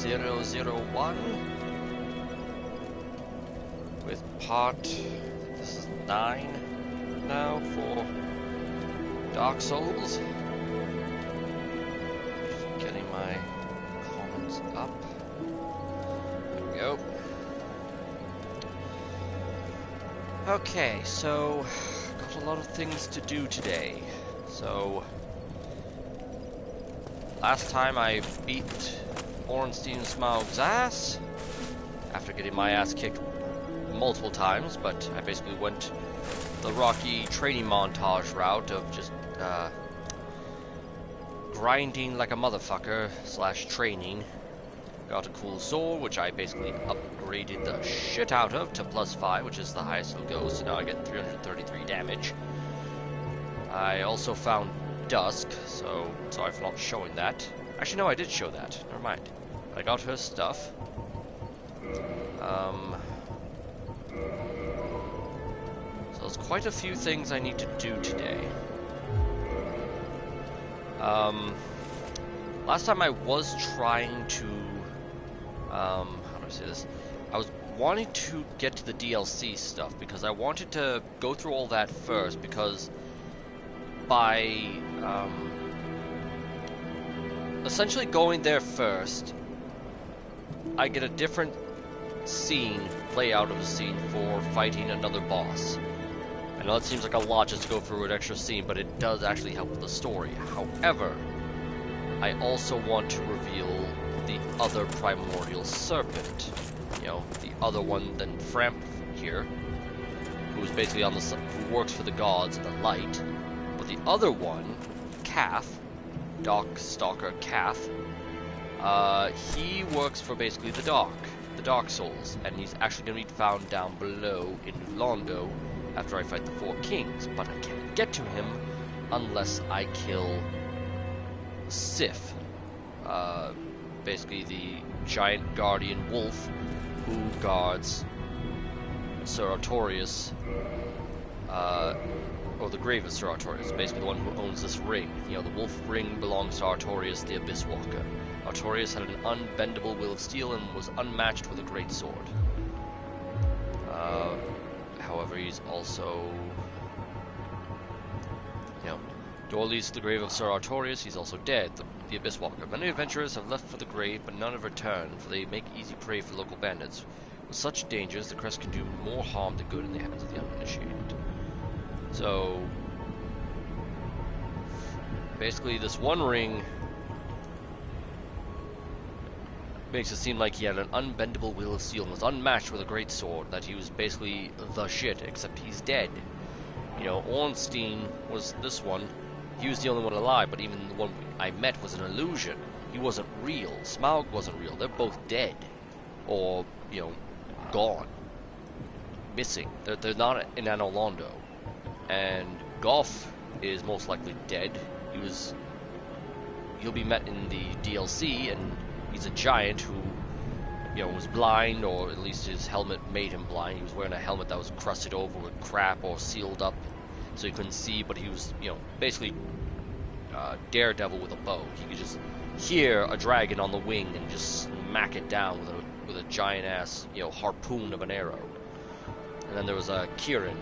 GameWizard001 with part, this is 9 now for Dark Souls. Just getting my comments up. There we go. Okay, so got a lot of things to do today. So last time I beat Ornstein and Smaug's ass after getting my ass kicked multiple times, but I basically went the rocky training montage route of just grinding like a motherfucker / training. Got a cool sword, which I basically upgraded the shit out of to +5, which is the highest it'll go, so now I get 333 damage. I also found Dusk, so sorry for not showing that. Actually, no, I did show that. Never mind. I got her stuff. So there's quite a few things I need to do today. Last time I was trying to, how do I say this? I was wanting to get to the DLC stuff because I wanted to go through all that first, because by essentially going there first, I get a different scene, layout of the scene for fighting another boss. I know it seems like a lot just to go through an extra scene, but it does actually help with the story. However, I also want to reveal the other primordial serpent. You know, the other one than Framp here, who's basically on the who works for the gods and the light. But the other one, Calf, Darkstalker Calf, he works for basically the Dark Souls, and he's actually going to be found down below in Londo after I fight the 4 kings. But I can't get to him unless I kill Sif, basically the giant guardian wolf who guards Sir Artorias, or the grave of Sir Artorias, basically the one who owns this ring. You know, the wolf ring belongs to Artorias the Abyss Walker. Artorias had an unbendable will of steel and was unmatched with a great sword. However, he's also, you know, door leads to the grave of Sir Artorias. He's also dead, the Abyss Walker. Many adventurers have left for the grave, but none have returned, for they make easy prey for local bandits. With such dangers, the crest can do more harm than good in the hands of the uninitiated. So, basically, this one ring makes it seem like he had an unbendable will of steel and was unmatched with a great sword, that he was basically the shit, except he's dead. You know, Ornstein was this one. He was the only one alive, but even the one I met was an illusion. He wasn't real. Smaug wasn't real. They're both dead. Or, you know, gone. Missing. They're not in Anno Londo. And Goff is most likely dead. He'll be met in the DLC, and he's a giant who, you know, was blind, or at least his helmet made him blind. He was wearing a helmet that was crusted over with crap or sealed up so he couldn't see, but he was, you know, basically Daredevil with a bow. He could just hear a dragon on the wing and just smack it down with a giant ass, you know, harpoon of an arrow. And then there was Kieran,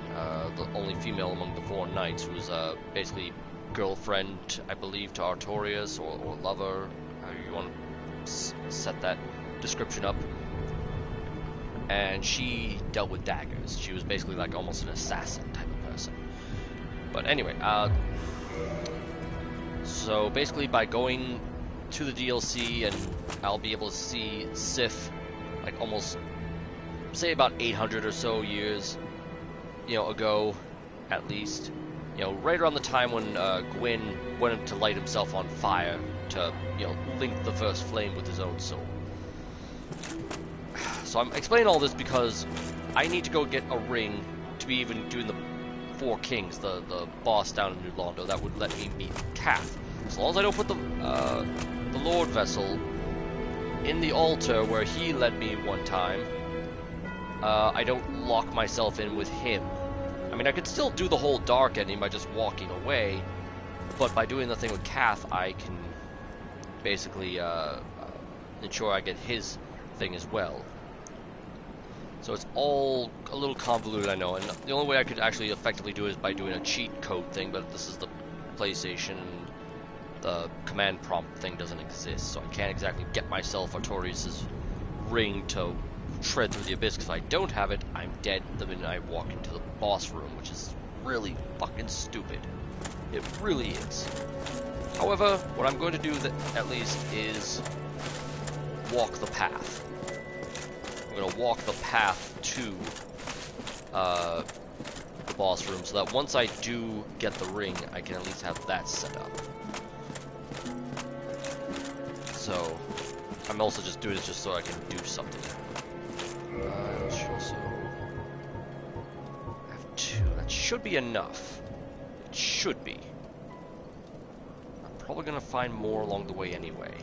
the only female among the 4 knights, who was basically girlfriend, I believe, to Artorias, or lover, however you want to set that description up. And she dealt with daggers. She was basically like almost an assassin type of person. But anyway, so basically by going to the DLC, and I'll be able to see Sif like almost, say, about 800 or so years, you know, ago, at least. You know, right around the time when Gwyn went to light himself on fire to, you know, link the first flame with his own soul. So I'm explaining all this because I need to go get a ring to be even doing the 4 kings, the boss down in New Londo, that would let me meet Calf. As long as I don't put the Lord Vessel in the altar where he led me one time, I don't lock myself in with him. I mean, I could still do the whole dark ending by just walking away, but by doing the thing with Calf, I can basically ensure I get his thing as well. So it's all a little convoluted, I know, and the only way I could actually effectively do it is by doing a cheat code thing, but this is the PlayStation, the command prompt thing doesn't exist, so I can't exactly get myself Artorias' ring to tread through the abyss, because if I don't have it, I'm dead the minute I walk into the boss room, which is really fucking stupid. It really is. However, what I'm going to do at least is walk the path. I'm going to walk the path to the boss room, so that once I do get the ring, I can at least have that set up. So, I'm also just doing this just so I can do something. I should also have 2. That should be enough. It should be. I'm probably going to find more along the way anyway.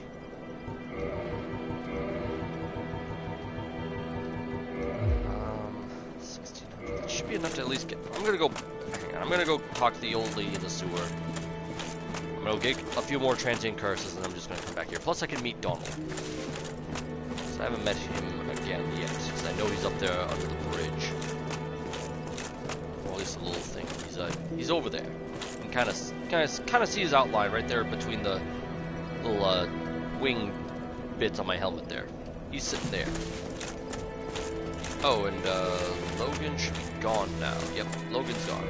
1600. That should be enough to at least get. I'm gonna go. Hang on. I'm gonna go talk to the old lady in the sewer. I'm gonna get a few more transient curses, and I'm just gonna come back here. Plus, I can meet Donald. So I haven't met him again yet, because I know he's up there under the bridge. Or at least a little thing. He's over there. You can kind of see his outline right there between the little wing bits on my helmet there. He's sitting there. Oh, and Logan should be gone now. Yep, Logan's gone.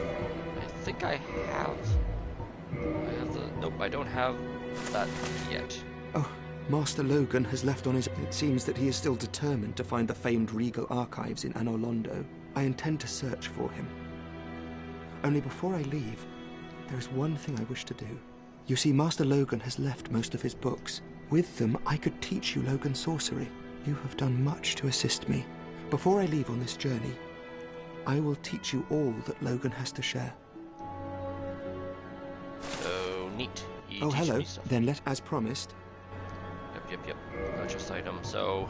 I think I have the... Nope, I don't have that yet. Oh, Master Logan has left on his... It seems that he is still determined to find the famed regal archives in Anor Londo. I intend to search for him. Only before I leave, there is one thing I wish to do. You see, Master Logan has left most of his books. With them, I could teach you Logan sorcery. You have done much to assist me. Before I leave on this journey, I will teach you all that Logan has to share. Oh, neat. Oh, hello. Then as promised. Yep. Purchase item. So,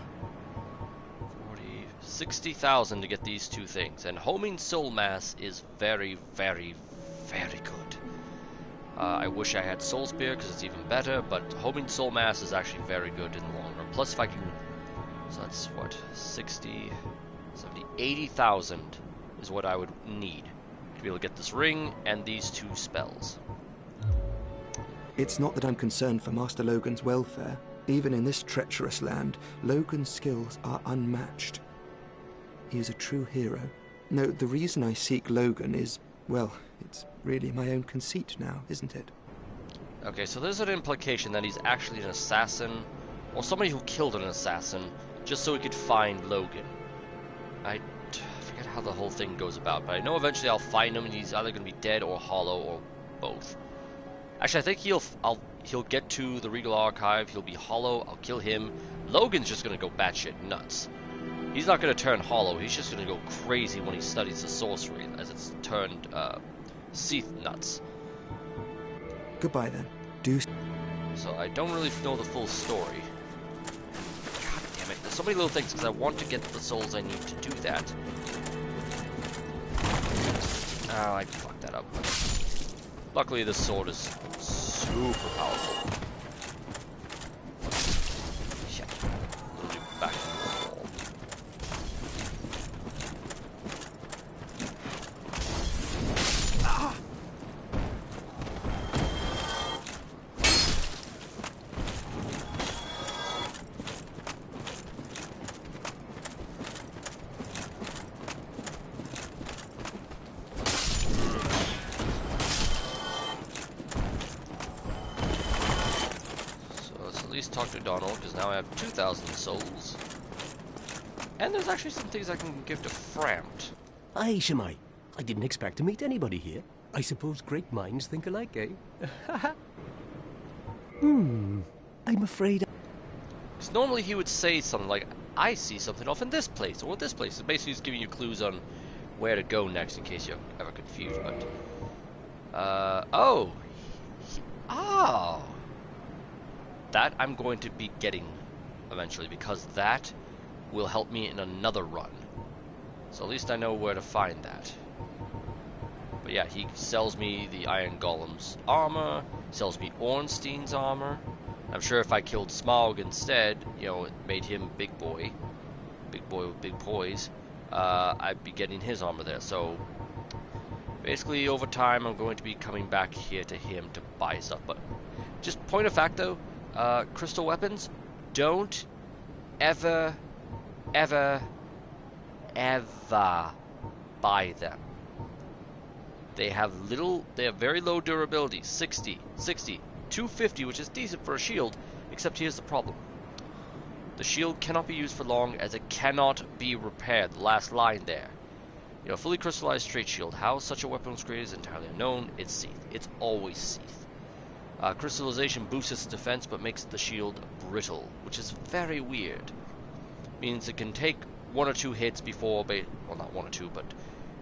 60,000 to get these 2 things. And homing soul mass is very, very, very good. I wish I had soul spear because it's even better, but homing soul mass is actually very good in the long run. Plus, if I can... So that's what, 60, 70, 80,000 is what I would need to be able to get this ring and these 2 spells. It's not that I'm concerned for Master Logan's welfare. Even in this treacherous land, Logan's skills are unmatched. He is a true hero. No, the reason I seek Logan is, well, it's really my own conceit now, isn't it? Okay, so there's an implication that he's actually an assassin, or somebody who killed an assassin, just so he could find Logan. I forget how the whole thing goes about, but I know eventually I'll find him and he's either going to be dead or hollow or both. Actually, I think he'll get to the Regal Archive, he'll be hollow, I'll kill him. Logan's just going to go batshit nuts. He's not going to turn hollow, he's just going to go crazy when he studies the sorcery, as it's turned, Seath nuts. Goodbye then. Douche. So I don't really know the full story. God damn it, there's so many little things, because I want to get the souls I need to do that. Oh, I fucked that up. Luckily, this sword is super powerful. Shit. Literally back to the wall. Ah! Talk to Donald, because now I have 2,000 souls. And there's actually some things I can give to Framped. Aye, Shemai. I didn't expect to meet anybody here. I suppose great minds think alike, eh? I'm afraid... Because normally he would say something like, I see something off in this place, or this place. Basically he's giving you clues on where to go next, in case you're ever confused, but... oh! That I'm going to be getting eventually, because that will help me in another run. So at least I know where to find that. But yeah, he sells me the Iron Golem's armor, sells me Ornstein's armor, I'm sure if I killed Smaug instead, you know, it made him big boy with big poise, I'd be getting his armor there. So basically, over time, I'm going to be coming back here to him to buy stuff. But just point of fact, though, crystal weapons, don't ever buy them. They have very low durability, 60, 250, which is decent for a shield, except here's the problem. The shield cannot be used for long as it cannot be repaired. The last line there. You know, fully crystallized straight shield. How such a weapon was created is entirely unknown. It's Seath. It's always Seath. Crystallization boosts its defense but makes the shield brittle, which is very weird. Means it can take 1 or 2 hits before, well, not 1 or 2, but,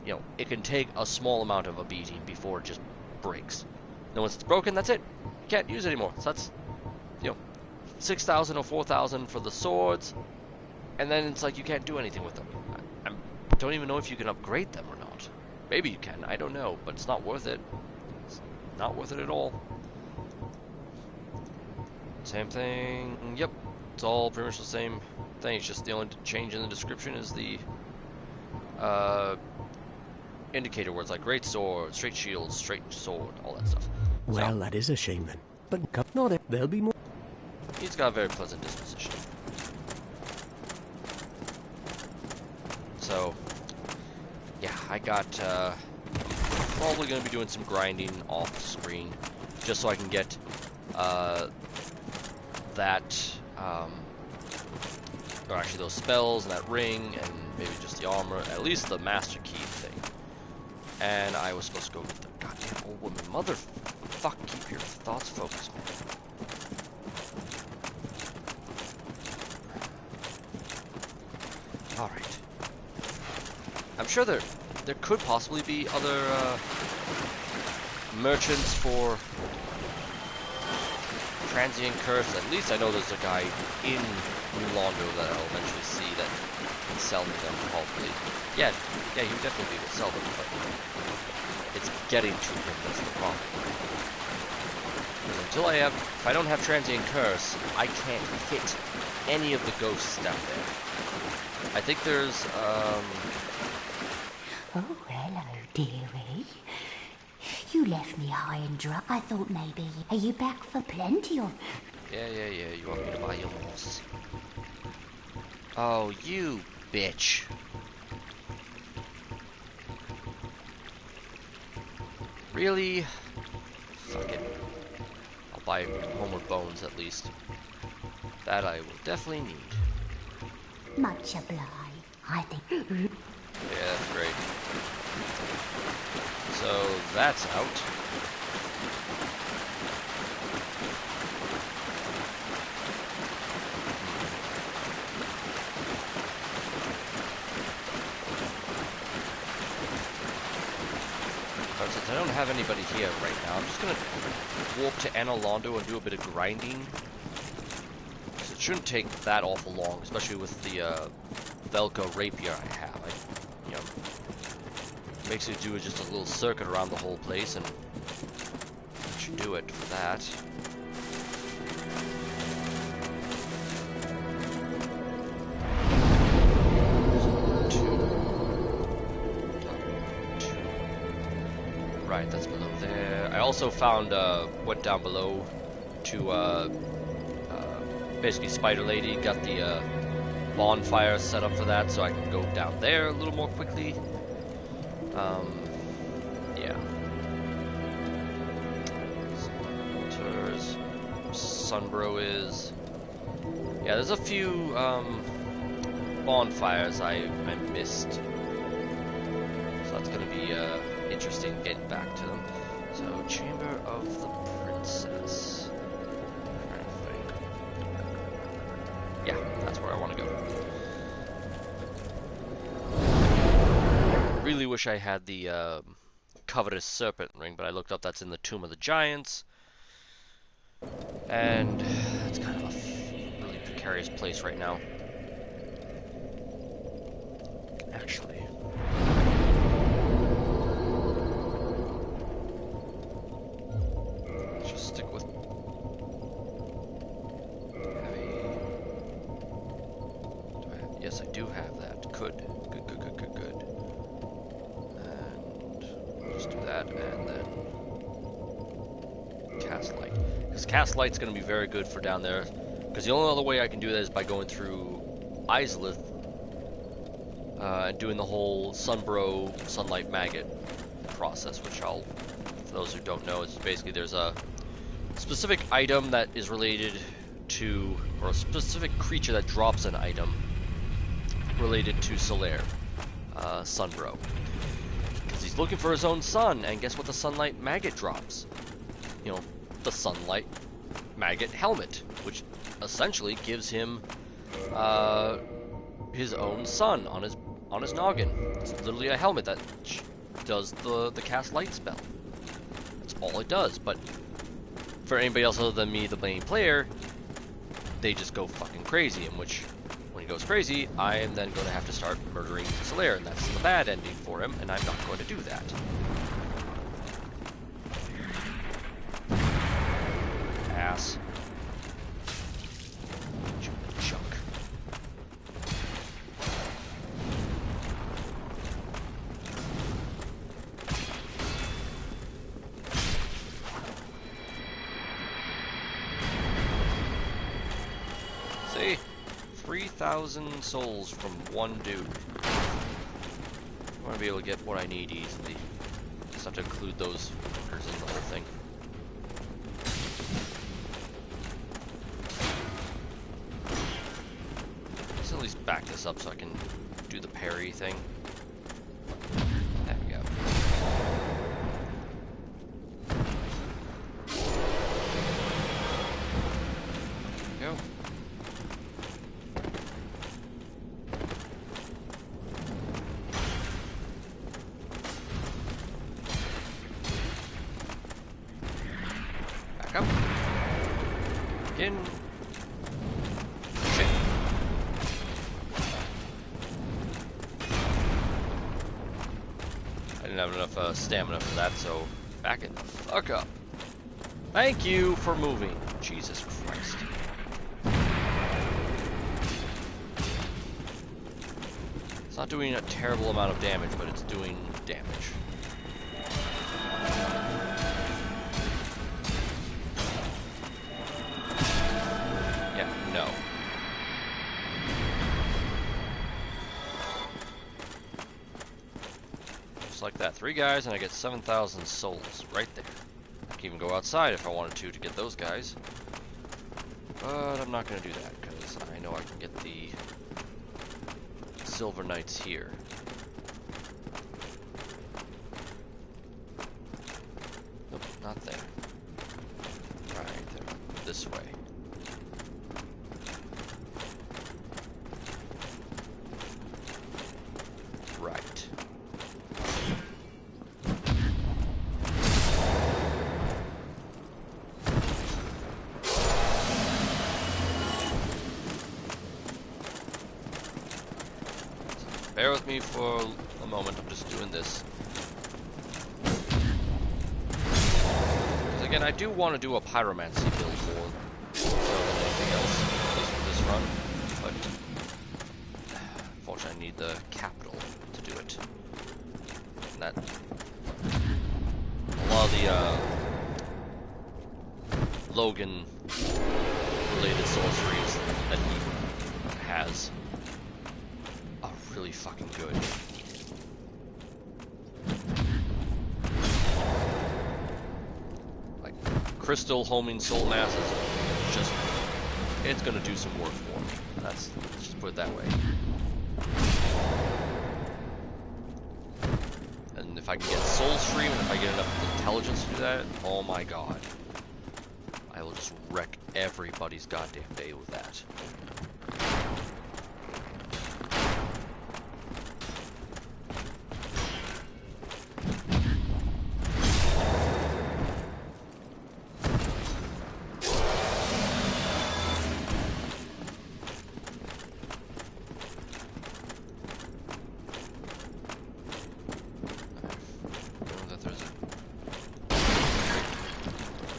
you know, it can take a small amount of a beating before it just breaks. And once it's broken, that's it. You can't use it anymore. So that's, you know, 6,000 or 4,000 for the swords, and then it's like you can't do anything with them. I don't even know if you can upgrade them or not. Maybe you can, I don't know, but it's not worth it. It's not worth it at all. Same thing, yep, it's all pretty much the same thing. It's just the only change in the description is the indicator words like great sword, straight shield, straight sword, all that stuff. Well, so, that is a shame then. But not it. There'll be more. He's got a very pleasant disposition. So, yeah, I got, probably going to be doing some grinding off screen, just so I can get, that, or actually those spells and that ring, and maybe just the armor, at least the Master Key thing. And I was supposed to go get the goddamn old woman. Motherfuck, keep your thoughts focused, man. Alright. I'm sure there could possibly be other merchants for transient curse. At least I know there's a guy in New Londo that I'll eventually see that can sell me them, probably. Yeah, you would definitely be able to sell them, but it's getting to him that's the problem. Until if I don't have transient curse, I can't hit any of the ghosts down there. I think there's, Oh, hello, dearie. You left me high and dry. I thought maybe... Are you back for plenty of... Yeah, you want me to buy your horse? Oh, you bitch. Really? Fuck it. I'll buy Homeward Bones at least. That I will definitely need. Much obliged, I think. Yeah, that's great. So, that's out. But since I don't have anybody here right now, I'm just gonna warp to Anno Londo and do a bit of grinding. So it shouldn't take that awful long, especially with the Velka rapier I have. You know, makes you do just a little circuit around the whole place, and that should do it for that. Right, that's below there. I also found, went down below to, basically Spider Lady, got the, bonfire set up for that, so I can go down there a little more quickly. Yeah. Altars. Sunbro is. Yeah, there's a few, bonfires I missed. So that's gonna be, interesting getting back to them. So, Chamber of the Princess. I'm trying to think. Yeah, that's where I want to go. Really wish I had the covetous serpent ring, but I looked up that's in the Tomb of the Giants. And it's kind of a really precarious place right now. Actually. Just stick with... Yes, I do have that. Good. Good. And just do that, and then cast light. Because cast light's going to be very good for down there. Because the only other way I can do that is by going through Izalith and doing the whole Sunbro Sunlight Maggot process, which I'll, for those who don't know, it's basically there's a specific item that is related to, or a specific creature that drops an item related to Solaire, Sunbro. Because he's looking for his own sun, and guess what the Sunlight Maggot drops? You know, the Sunlight Maggot helmet, which essentially gives him his own sun on his noggin. It's literally a helmet that does the cast light spell. That's all it does. But for anybody else other than me, the main player, they just go fucking crazy. In which, when he goes crazy, I am then going to have to start murdering Solaire, and that's the bad ending for him, and I'm not going to do that. Ass. Chunk. See? 3,000 souls from one dude. I want to be able to get what I need easily. Just have to include those fuckers in the whole thing. Let's at least back this up so I can do the parry thing. There we go. There we go. Back up. Again. Shit. I didn't have enough stamina for that, so back it the fuck up. Thank you for moving. Jesus Christ. It's not doing a terrible amount of damage, but it's doing damage. Yeah, no. Just like that. 3 guys, and I get 7,000 souls right there. I can even go outside if I wanted to get those guys. But I'm not going to do that, because I know I can get the Silver Knights here. Nope, not there. Right there. This way. Right. Bear with me for a moment, I'm just doing this. Because again, I do want to do a pyromancy build more so than anything else, at least for this run. But unfortunately I need the capital to do it. And that a lot of the Logan related sorceries that he has are really fucking good. Like crystal homing soul masses, just it's gonna do some work for me. Let's just put it that way. And if I can get soul stream, and if I get enough intelligence to do that, oh my god, I will just wreck everybody's goddamn day with that.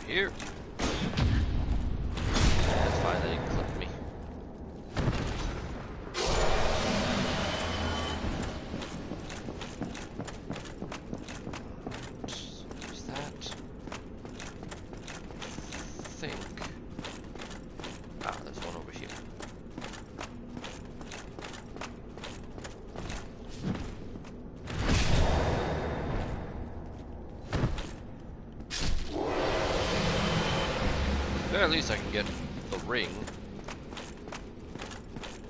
Here. That's fine, they didn't clip me. very least I can get the ring.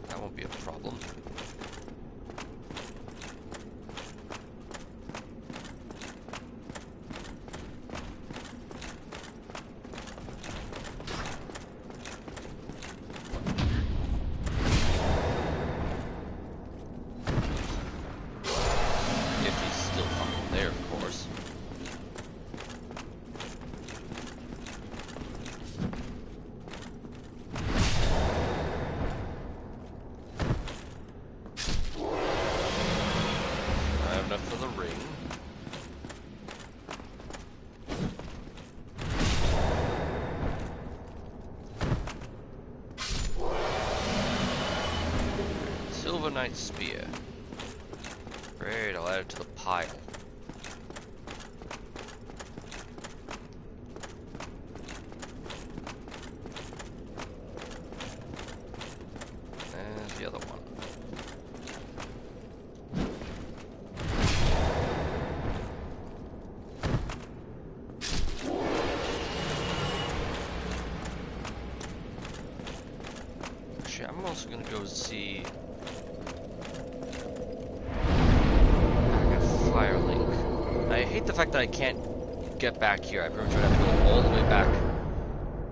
That won't be a problem. If he's still fucking there, of course. For the ring. Silver Knight Spear. Great, I'll add it to the pile. And the other one. I'm also gonna go see Firelink. I hate the fact that I can't get back here. I pretty much have to go all the way back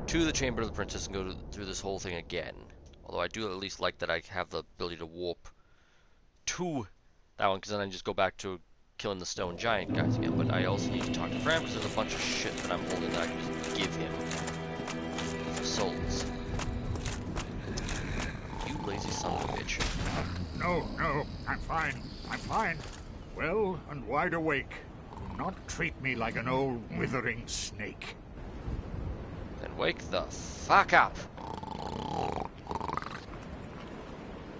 to the Chamber of the Princess and go through this whole thing again. Although I do at least like that I have the ability to warp to that one, because then I just go back to killing the stone giant guys again. But I also need to talk to Fran, because there's a bunch of shit that I'm holding that I can just give him for souls. Lazy son of a bitch. No, I'm fine. I'm fine. Well and wide awake. Do not treat me like an old withering snake. Then wake the fuck up.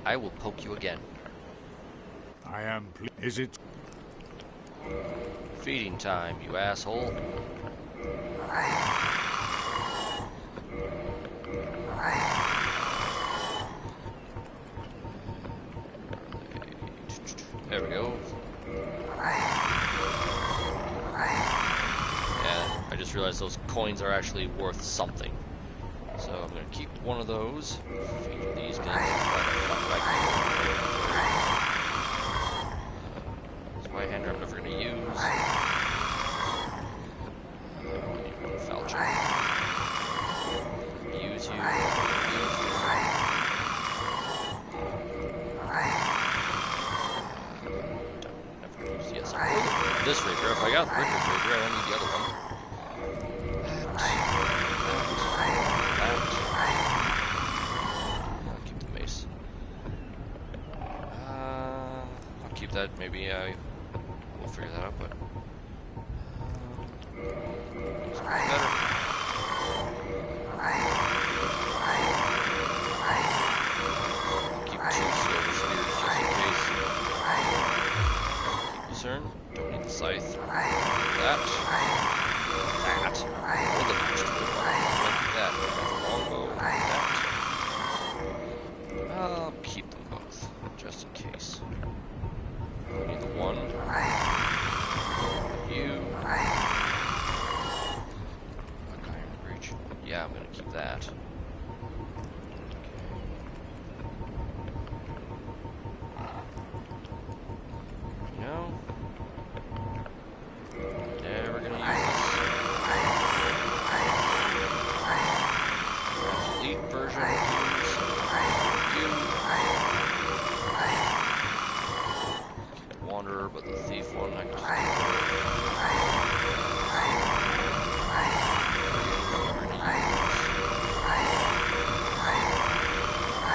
I will poke you again. I am Is it? Feeding time, you asshole. There we go. Yeah, I just realized those coins are actually worth something. So I'm gonna keep one of those. Feed these guys. This right hander I'm never gonna use. Foul check. Use you. This rapier. If I got the rapier, I don't need the other one. I'll keep the mace. I'll keep that. Maybe we'll figure that out. But it's better. Keep 2 silver spears just in case. Concern. Don't need the scythe. That. Or the Douche. That. The longbow. That. I'll keep them both, just in case. I need the one. You. Iron Breach. Yeah, I'm gonna keep that. No. Never gonna use this. Elite version use. You. Keep the Wanderer, but the Thief one I can just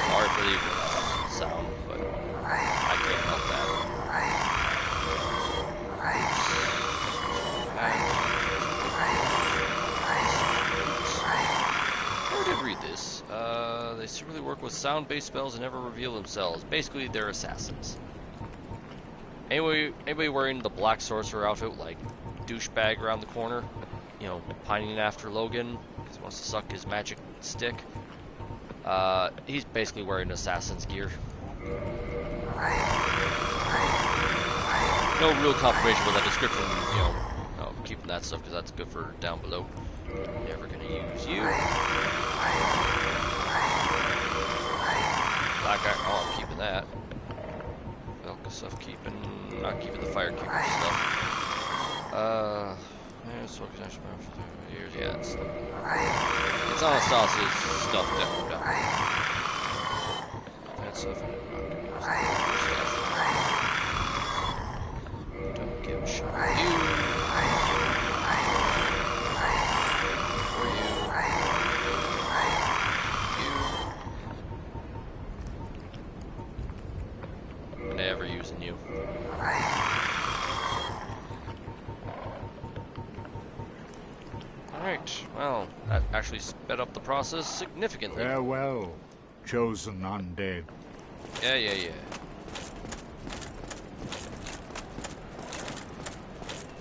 sorry for the sound, but I can't help that. I did read this. They secretly work with sound-based spells and never reveal themselves. Basically, they're assassins. Anybody wearing the Black Sorcerer outfit, like douchebag around the corner, you know, pining after Logan because he wants to suck his magic stick. He's basically wearing assassin's gear. No real confirmation with that description, you know, keeping that stuff because that's good for down below. Never gonna use you. Black guy. Oh, I'm keeping that. Velka stuff keeping. Not keeping the firekeeper stuff. So years. Yeah, it's Anastasia's stuff definitely not. That stuff. Don't give a shit. You. Never using you. Alright, well, that actually sped up the process significantly. Farewell, chosen undead. Yeah.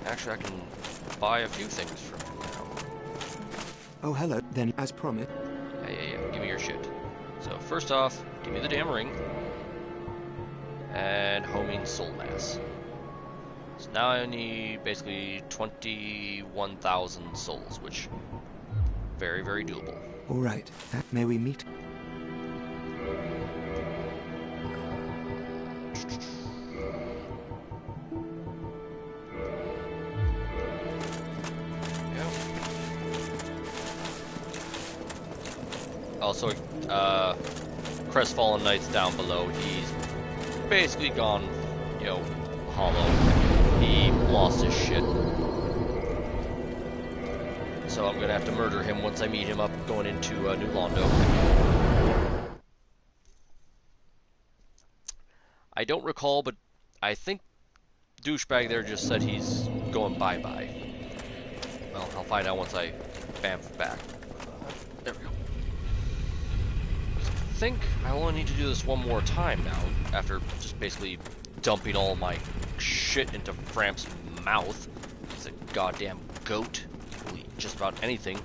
Actually, I can buy a few things from you now. Oh, hello. Then, as promised. Yeah. Give me your shit. So, first off, give me the damn ring. And homing soul mass. So now I need basically 21,000 souls, which very, very doable. All right. May we meet? Also, Crestfallen Knight's down below. He's basically gone, hollow. He lost his shit. So I'm gonna have to murder him once I meet him up going into New Londo. I don't recall, but I think Douchebag there just said he's going bye-bye. Well, I'll find out once I bamf back. There we go. I think I only need to do this one more time now, after just basically dumping all my shit into Framp's mouth. He's a goddamn goat. Will eat just about anything.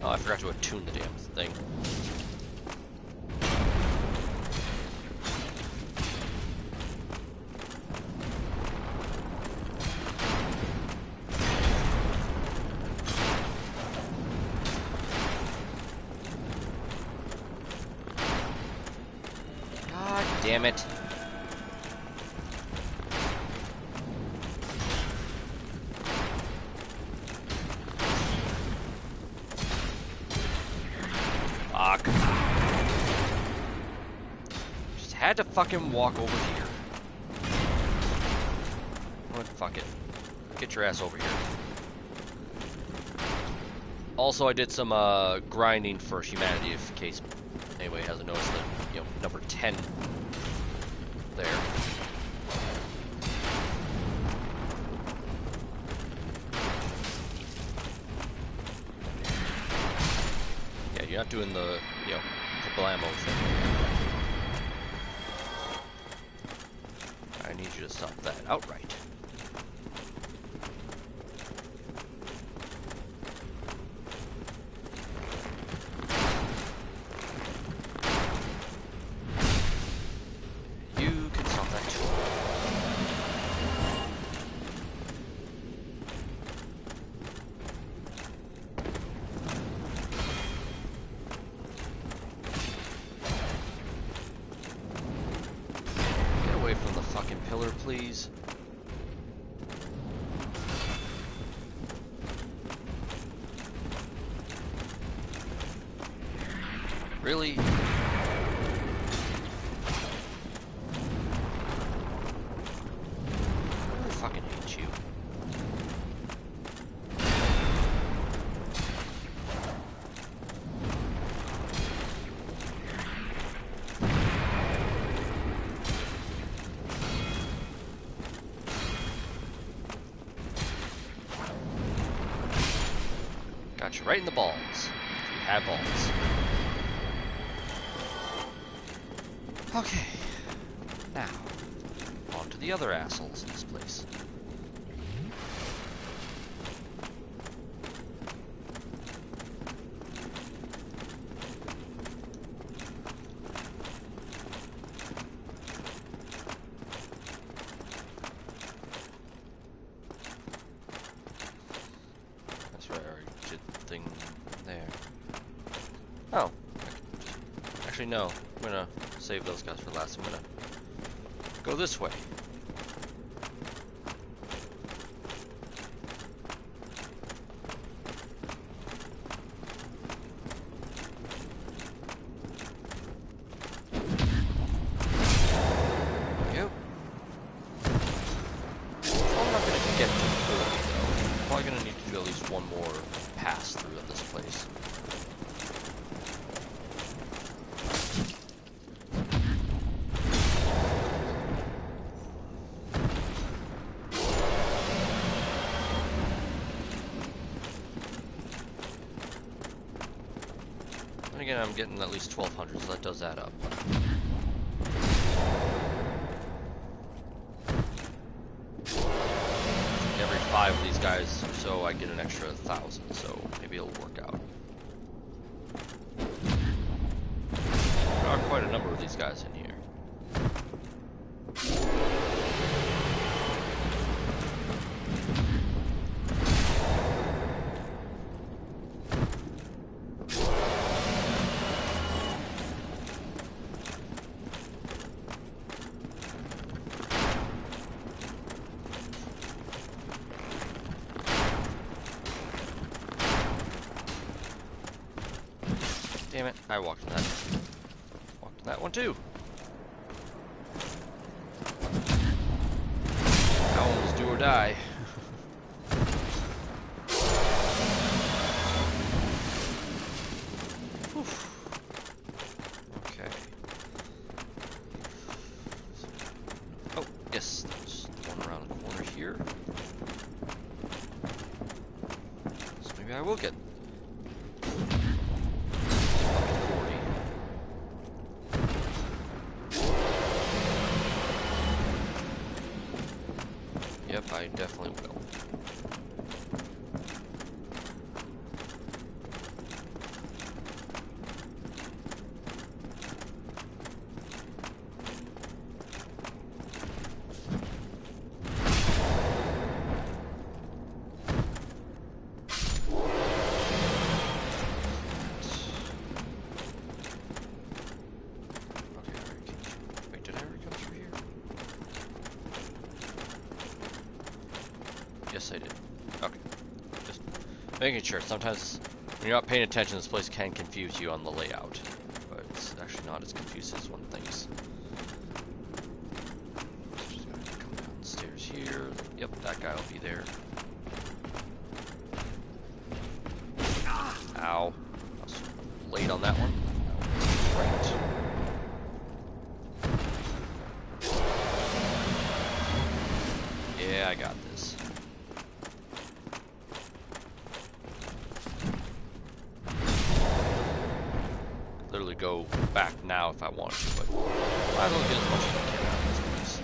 Oh, I forgot to attune the damn thing. God damn it. Fuck. Just had to fucking walk over here. What? Fuck it. Get your ass over here. Also, I did some grinding for humanity, if in case anybody hasn't noticed that, number 10 there. Yeah, you're not doing the, kablamo thing. I need you to stop that outright. You can stop that too. Get away from the fucking pillar, please. Really? I fucking hate you. Got you right in the balls. If you have balls. Okay. Now, on to the other assholes in this place. Actually, no. I'm gonna save those guys for last. I'm gonna go this way. Yep. I'm not gonna get to 40 though. I'm probably gonna need to do at least one more pass through of this place. And again, I'm getting at least 1,200, so that does add up. Every 5 of these guys or so, I get an extra 1,000, so maybe it'll work out. There are quite a number of these guys in here. Damn it, I walked in that. Walked in that one too. That one was do or die. Okay. Oh, yes, there's the one around the corner here. So maybe I will get I definitely will. Yes, I did. Okay. Just making sure. Sometimes when you're not paying attention, this place can confuse you on the layout. But it's actually not as confusing as one thinks. Just gonna come downstairs here. Yep, that guy will be there. Ow. I was late on that one. Right. Yeah, I got this. Literally go back now if I want to, but might as well get as much as I can out of this place.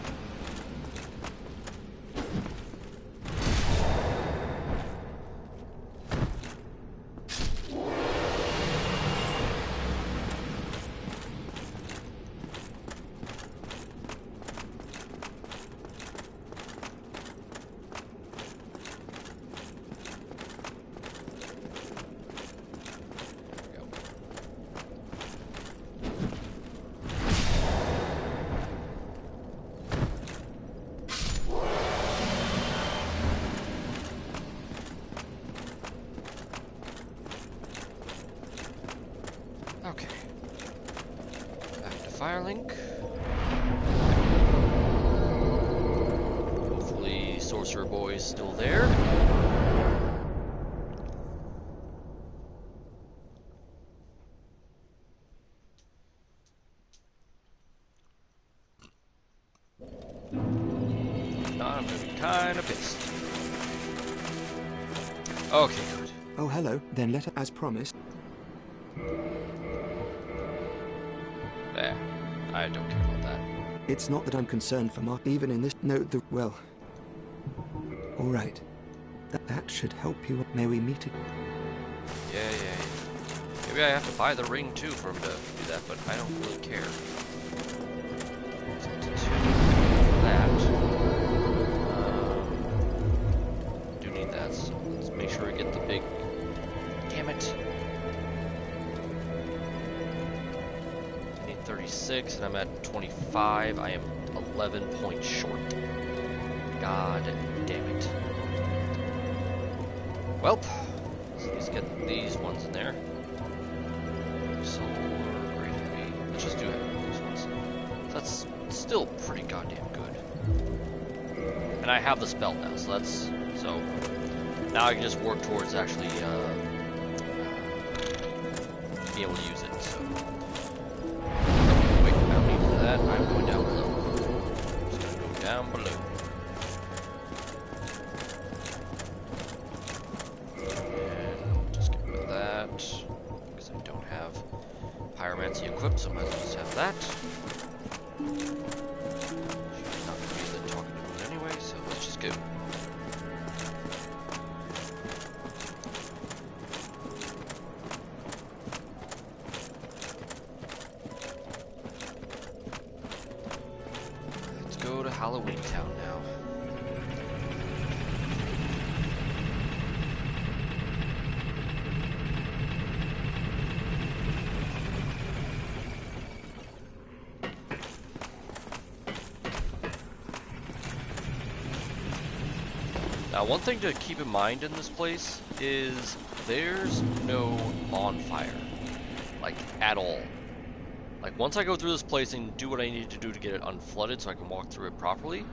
Okay. Back to Firelink. Hopefully Sorcerer Boy is still there. If not, I'm gonna be kinda pissed. Okay, good. Oh, hello. Then let us, as promised. There. I don't care about that. It's not that I'm concerned for Mark, even in this. No, well. All right. That should help you. May we meet again? Yeah. Maybe I have to buy the ring too for him to do that, but I don't really care. So to that. Do need that, so let's make sure we get the big. Damn it. 36 and I'm at 25. I am 11 points short. God damn it. Well, let's get these ones in there. Solar, great heavy. Let's just do those ones. That's still pretty goddamn good. And I have the spell now, so that's so. Now I can just work towards actually being able to use it. So. Wait, I don't need that. I'm going down below. I'm just gonna go down below. Pyromancy equipped, so I might as well just have that. She's not going to be the talking to it anyway, so let's just go. Let's go to Halloween Town now. Now, one thing to keep in mind in this place is there's no bonfire, like, at all. Like, once I go through this place and do what I need to do to get it unflooded so I can walk through it properly,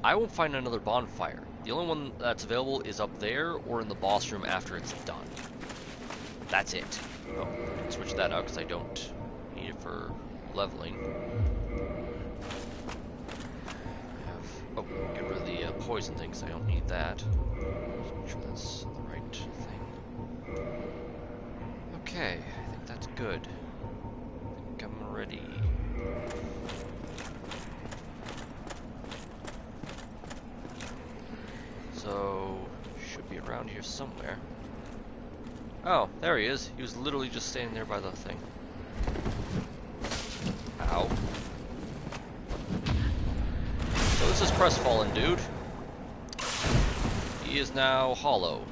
I won't find another bonfire. The only one that's available is up there or in the boss room after it's done. That's it. Oh, I can switch that out because I don't need it for leveling. Oh, get rid of the poison things. I don't need that. Just make sure that's the right thing. Okay, I think that's good. I think I'm ready. So, should be around here somewhere. Oh, there he is. He was literally just standing there by the thing. Ow. So this is Crestfallen, dude. He is now hollow.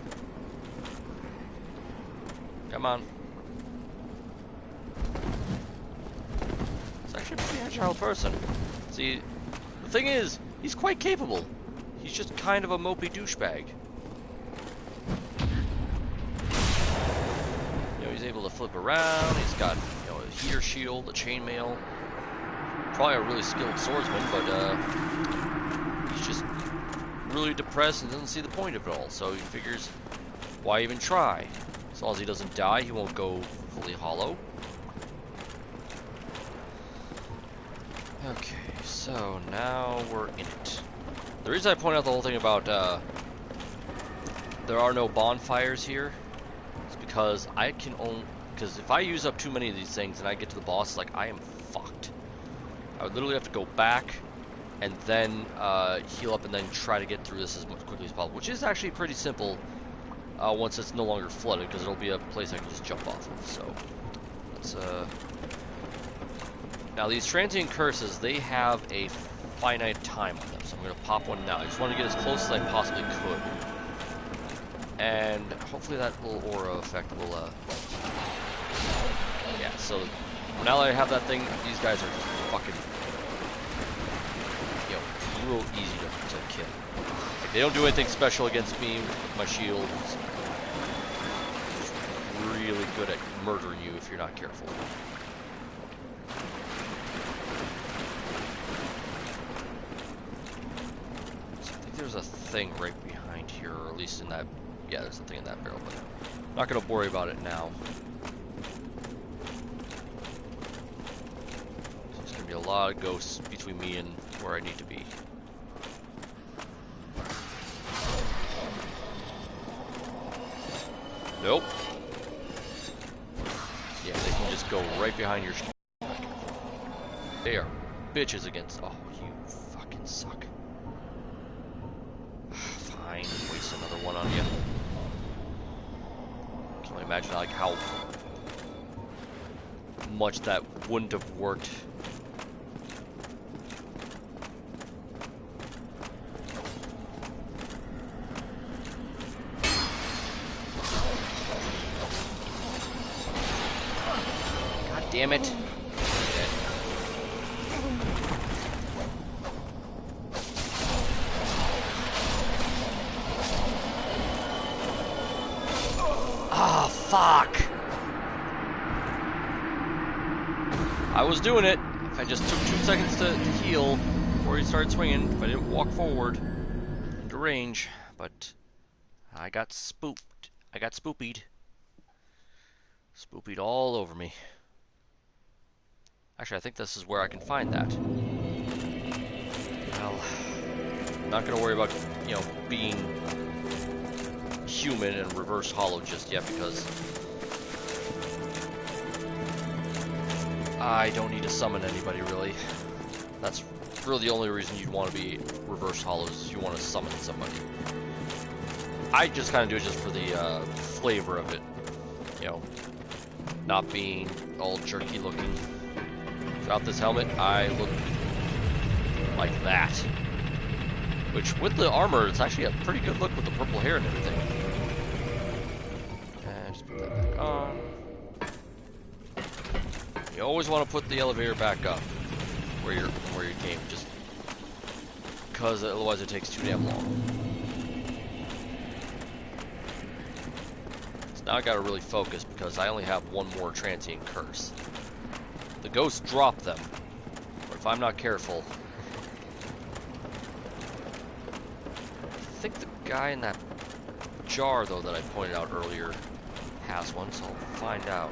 Come on. He's actually a pretty agile person. See, the thing is, he's quite capable. He's just kind of a mopey douchebag. You know, he's able to flip around. He's got, you know, a heater shield, a chainmail. Probably a really skilled swordsman, but he's just really depressed and doesn't see the point of it all. So he figures, why even try? As long as he doesn't die, he won't go fully hollow. Okay, so now we're in it. The reason I point out the whole thing about there are no bonfires here is because I can only, because if I use up too many of these things and I get to the boss, like, I am fucked. I would literally have to go back and then heal up and then try to get through this as quickly as possible, which is actually pretty simple once it's no longer flooded, because it'll be a place I can just jump off of. So let's now these transient curses, they have a finite time on them, so I'm going to pop one now. I just want to get as close as I possibly could, and hopefully that little aura effect will yeah, so now that I have that thing, these guys are just fucking, you know, real easy to kill. Like, they don't do anything special against me. My shield is really good at murdering you if you're not careful. So I think there's a thing right behind here, or at least in that, yeah, there's a thing in that barrel, but I'm not going to worry about it now. A lot of ghosts between me and where I need to be. Nope. Yeah, they can just go right behind your They are bitches against. Oh, you fucking suck. Fine, waste another one on you. Can only imagine like how much that wouldn't have worked. Damn it. Fuck! I was doing it. If I just took 2 seconds to heal before he started swinging, if I didn't walk forward into range, but I got spooked. I got spoopied. Spoopied all over me. Actually, I think this is where I can find that. Well, I'm not gonna worry about, you know, being human and reverse hollow just yet, because I don't need to summon anybody, really. That's really the only reason you'd want to be reverse hollow, is you want to summon somebody. I just kind of do it just for the flavor of it, you know, not being all jerky looking. Without this helmet, I look like that. Which, with the armor, it's actually a pretty good look with the purple hair and everything. And just put that back on. You always want to put the elevator back up where you came, just because otherwise it takes too damn long. So now I gotta really focus because I only have one more transient curse. The ghosts drop them, but if I'm not careful, I think the guy in that jar, though, that I pointed out earlier has one, so I'll find out.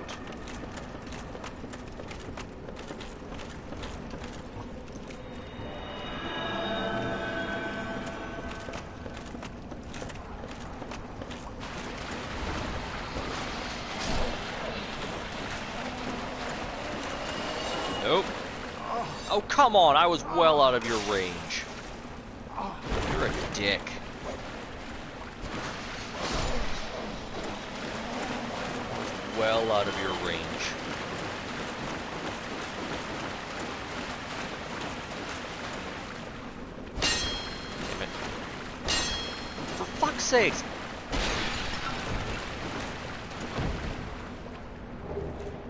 Nope. Oh, come on, I was well out of your range. You're a dick. Well out of your range. Damn it. For fuck's sake!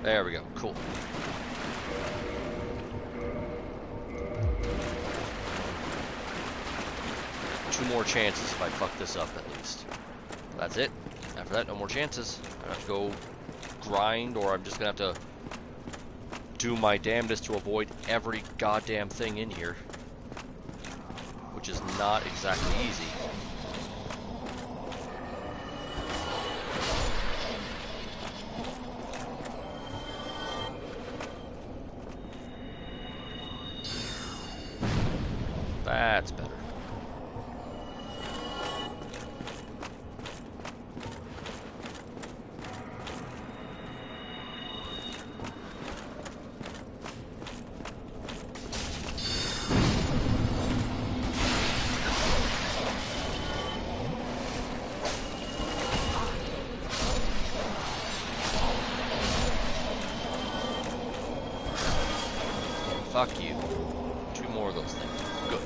There we go, cool. Two more chances if I fuck this up, at least. That's it. After that, no more chances. I have to go grind, or I'm just gonna have to do my damnedest to avoid every goddamn thing in here, which is not exactly easy. That's better. Fuck you. Two more of those things. Good.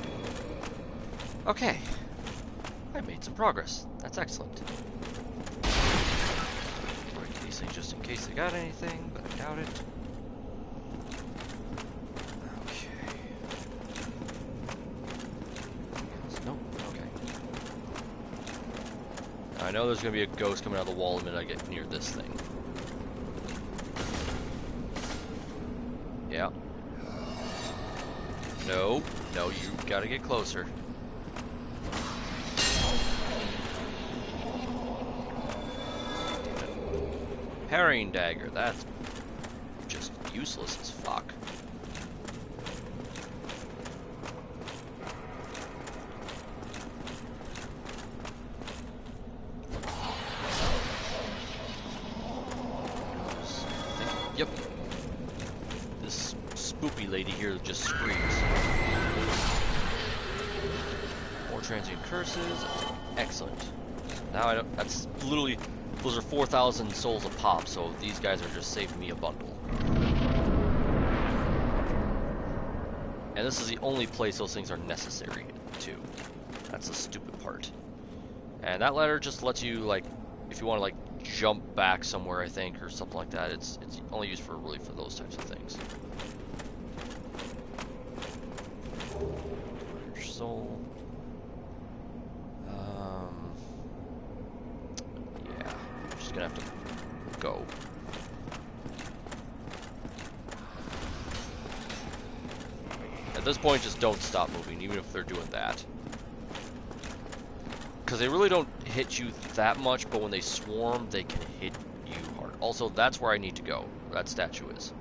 Okay. I made some progress. That's excellent. Break these things just in case they got anything, but I doubt it. Okay. Nope. Okay. Now, I know there's gonna be a ghost coming out of the wall the minute I get near this thing. Yeah. No, no, you gotta get closer. Damn it. Parrying dagger, that's just useless as fuck. Yep. This spoopy lady here just screams. More transient curses. Excellent. Now I don't. That's literally. Those are 4,000 souls a pop, so these guys are just saving me a bundle. And this is the only place those things are necessary, too. That's the stupid part. And that ladder just lets you, like, if you want to, like, jump back somewhere, I think, or something like that. It's only used for really for those types of things. Soul. Yeah, I'm just gonna have to go. At this point, just don't stop moving, even if they're doing that. Because they really don't hit you that much, but when they swarm, they can hit you hard. Also, that's where I need to go. That statue is.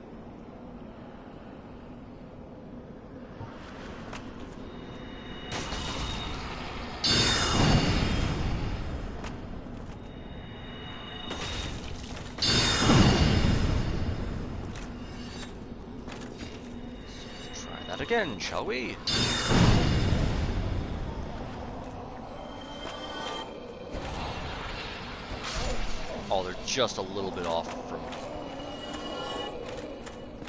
Again, shall we? Oh, they're just a little bit off from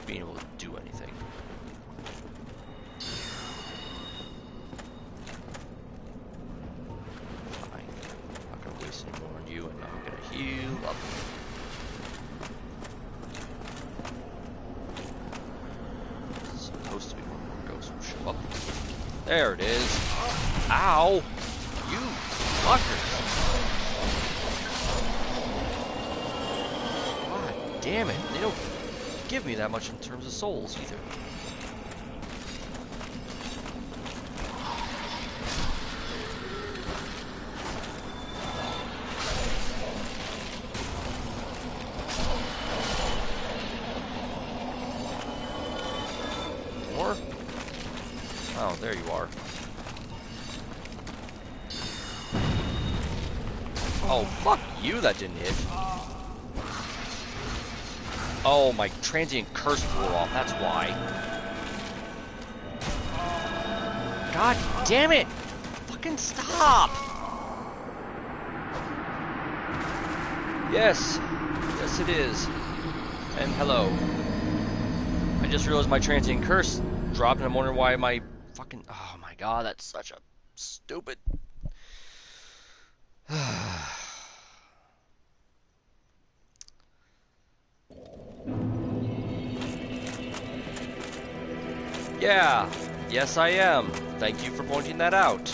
being able to do anything. Fine. I'm not gonna waste any more on you, and I'm gonna heal up. It's supposed to be one more ghost will show up. There it is. Ow! You fuckers! Damn it, they don't give me that much in terms of souls either. More? Oh, there you are. Oh, fuck you, that didn't hit. Oh, my transient curse blew off, that's why. God damn it! Fucking stop! Yes. Yes, it is. And hello. I just realized my transient curse dropped, and I'm wondering why my fucking... Oh my god, that's such a stupid... Yeah, yes I am. Thank you for pointing that out.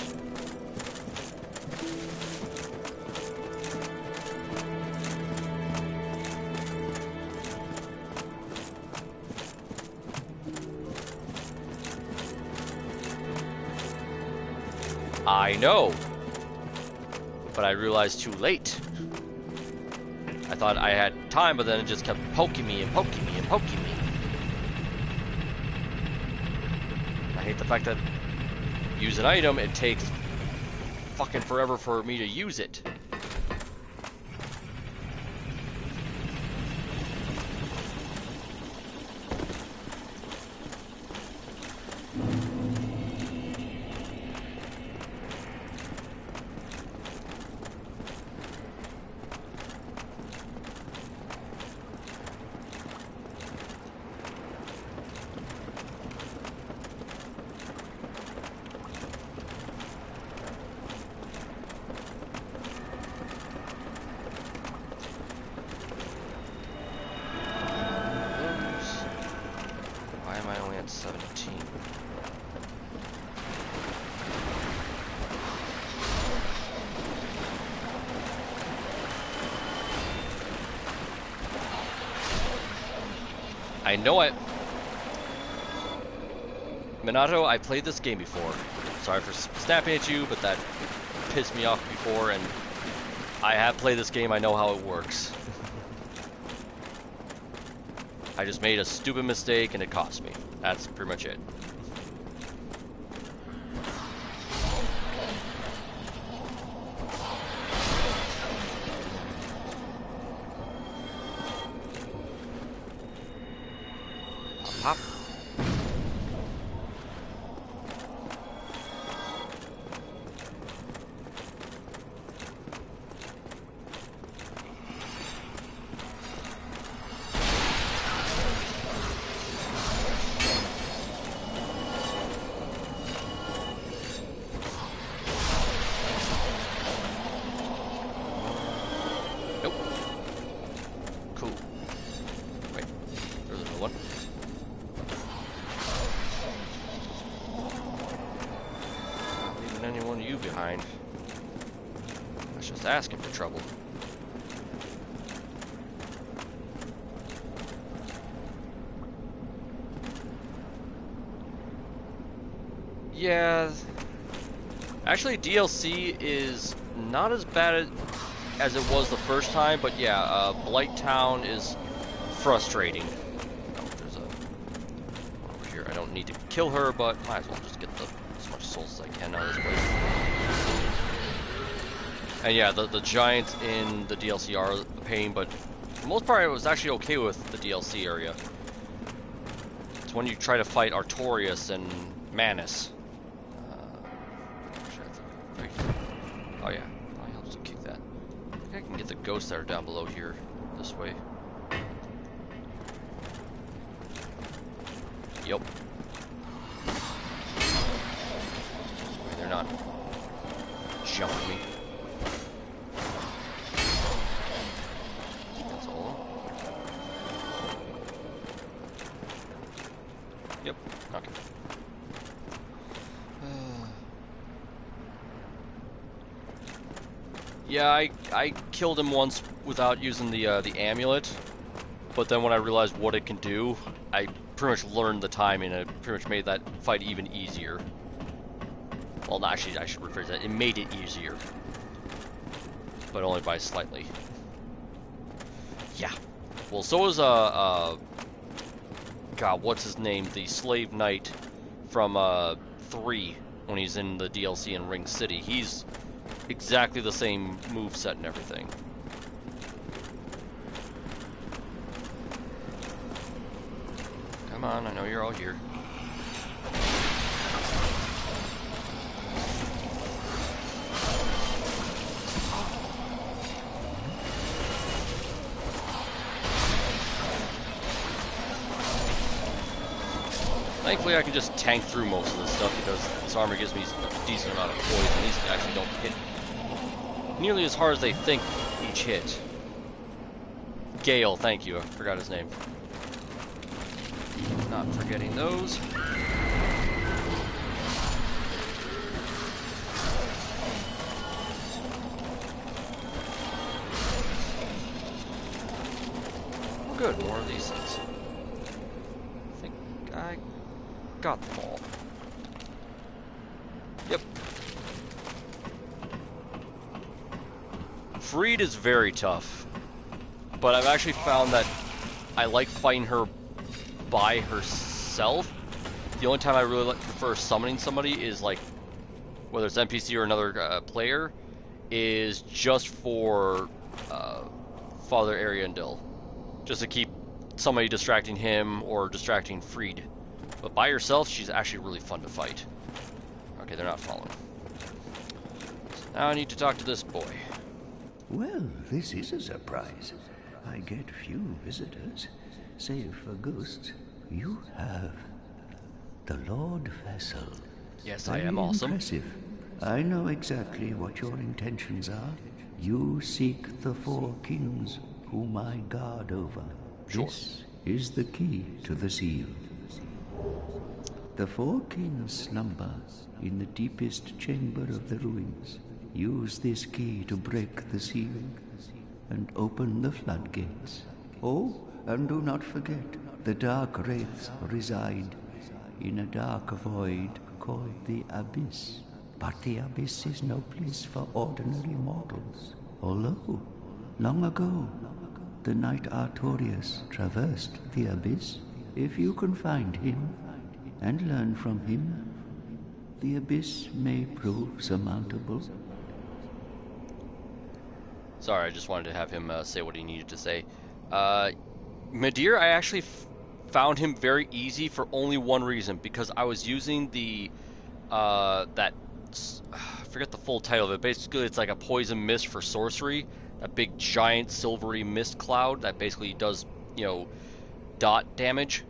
I know, but I realized too late. I thought I had time, but then it just kept poking me and poking me and poking me. I hate the fact that use an item, it takes fucking forever for me to use it. I know Minato, I played this game before. Sorry for snapping at you, but that pissed me off before, and I have played this game, I know how it works. I just made a stupid mistake and it cost me. That's pretty much it. Pop. Nope. Cool. Wait, there's another one. Any one of you behind. I was just asking for trouble. Yeah. Actually, DLC is not as bad as it was the first time, but yeah, Blight Town is frustrating. Oh, there's a over here. I don't need to kill her, but might as well just get as much souls as I can out of this place. And yeah, the giants in the DLC are a pain, but for the most part, I was actually okay with the DLC area. It's when you try to fight Artorias and Manus. Oh yeah, I'll just kick that. I think I can get the ghosts that are down below here, this way. Yep. They're not jumping me. That's all. Yep, okay. Yeah, I killed him once without using the amulet, but then when I realized what it can do, I pretty much learned the timing, and it pretty much made that fight even easier. Well, no, actually, I should rephrase that. It made it easier, but only by slightly. Yeah. Well, so is God, what's his name? The Slave Knight from 3 when he's in the DLC in Ring City. He's exactly the same moveset and everything. Come on, I know you're all here. Thankfully, I can just tank through most of this stuff because this armor gives me a decent amount of poison. These actually don't hit nearly as hard as they think each hit. Gale, thank you. I forgot his name. Not forgetting those. Good, more of these things. I think I got them all. Yep. Freed is very tough, but I've actually found that I like fighting her by herself. The only time I really prefer summoning somebody is like, whether it's NPC or another player, is just for Father Ariandel, just to keep somebody distracting him or distracting Freed. But by herself, she's actually really fun to fight. Okay, they're not following. So now I need to talk to this boy. Well, this is a surprise. I get few visitors, save for ghosts. You have the Lord Vessel. Yes, I am awesome. Impressive. I know exactly what your intentions are. You seek the 4 kings whom I guard over. Sure. This is the key to the seal. The 4 kings slumber in the deepest chamber of the ruins. Use this key to break the seal and open the floodgates. Oh, and do not forget, the dark wraiths reside in a dark void called the Abyss. But the Abyss is no place for ordinary mortals. Although, long ago, the knight Artorias traversed the Abyss. If you can find him and learn from him, the Abyss may prove surmountable. Sorry, I just wanted to have him say what he needed to say. Midir, I actually found him very easy for only one reason, because I was using the, I forget the full title of it. Basically, it's like a poison mist for sorcery. A big giant silvery mist cloud that basically does, you know, dot damage,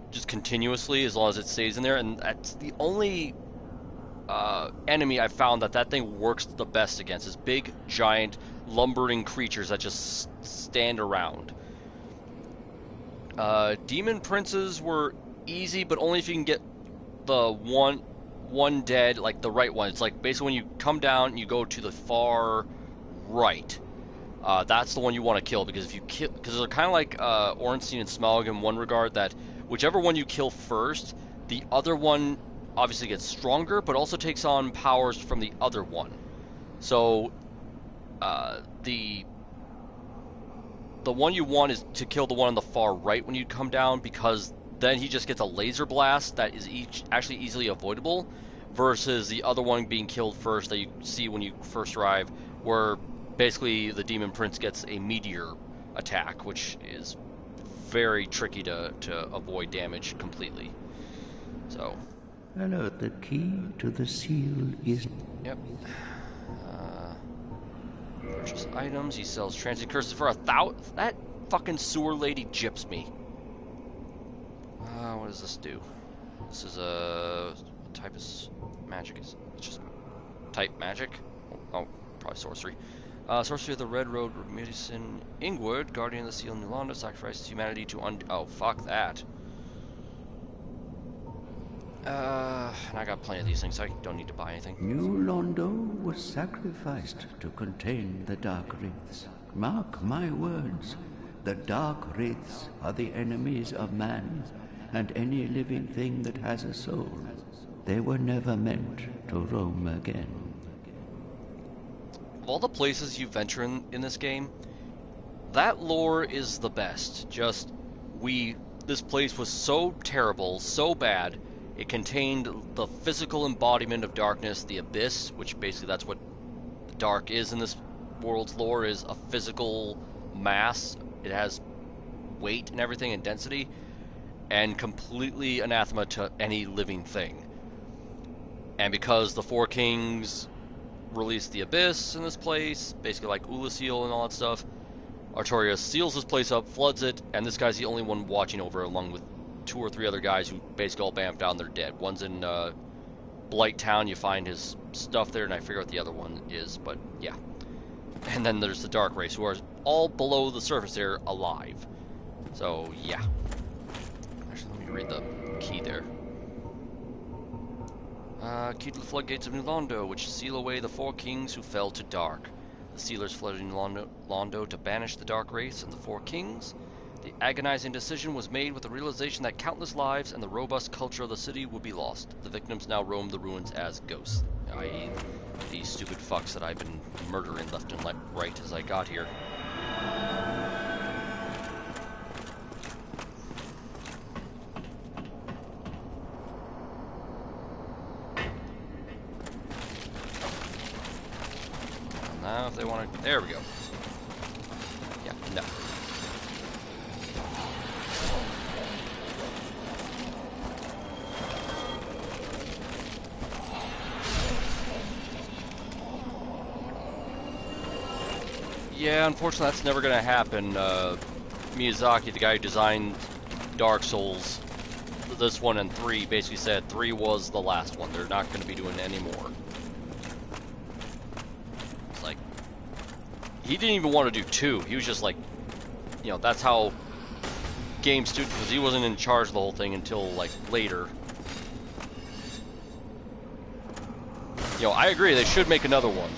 just continuously as long as it stays in there. And that's the only enemy I've found that thing works the best against, is big, giant, lumbering creatures that just stand around. Demon princes were easy, but only if you can get the one dead, like the right one. It's like basically when you come down, you go to the far right. That's the one you want to kill, because if you kill, because they're kind of like Ornstein and Smaug in one regard, that whichever one you kill first, the other one obviously gets stronger, but also takes on powers from the other one. So, the one you want is to kill the one on the far right when you come down, because then he just gets a laser blast that is actually easily avoidable, versus the other one being killed first that you see when you first arrive, where basically the Demon Prince gets a meteor attack, which is very tricky to avoid damage completely. So. Hello, the key to the seal is... Yep. Purchase items. He sells transient curses for 1,000. That fucking sewer lady gyps me. What does this do? This is a type of magic. It's just type magic. Oh, probably sorcery. Sorcery of the Red Road Medicine Ingward, Guardian of the Seal New Londo, sacrifices humanity to oh, fuck that. And I got plenty of these things, so I don't need to buy anything. New Londo was sacrificed to contain the Dark Wraiths. Mark my words, the Dark Wraiths are the enemies of man and any living thing that has a soul. They were never meant to roam again. Of all the places you venture in this game, that lore is the best. Just, this place was so terrible, so bad. It contained the physical embodiment of darkness, the Abyss, which basically that's what the dark is in this world's lore, is a physical mass. It has weight and everything and density, and completely anathema to any living thing. And because the Four Kings released the Abyss in this place, basically like Ulasil and all that stuff, Artorias seals this place up, floods it, and this guy's the only one watching over, along with 2 or 3 other guys who basically all bamfed down, they're dead. One's in Blight Town, you find his stuff there, and I figure out the other one is, but yeah. And then there's the Dark Race, who are all below the surface there, alive. So, yeah. Actually, let me read the key there. Key to the floodgates of New Londo, which seal away the 4 kings who fell to dark. The sealers flooded New Londo to banish the Dark Race and the 4 kings. The agonizing decision was made with the realization that countless lives and the robust culture of the city would be lost. The victims now roam the ruins as ghosts, i.e. these stupid fucks that I've been murdering left and right as I got here. And now if they want to... There we go. Yeah, no. Yeah, unfortunately that's never going to happen. Miyazaki, the guy who designed Dark Souls, this 1 and 3, basically said 3 was the last one. They're not going to be doing any more. It's like, he didn't even want to do 2. He was just like, you know, that's how game student, because he wasn't in charge of the whole thing until like later. You know, I agree, they should make another one.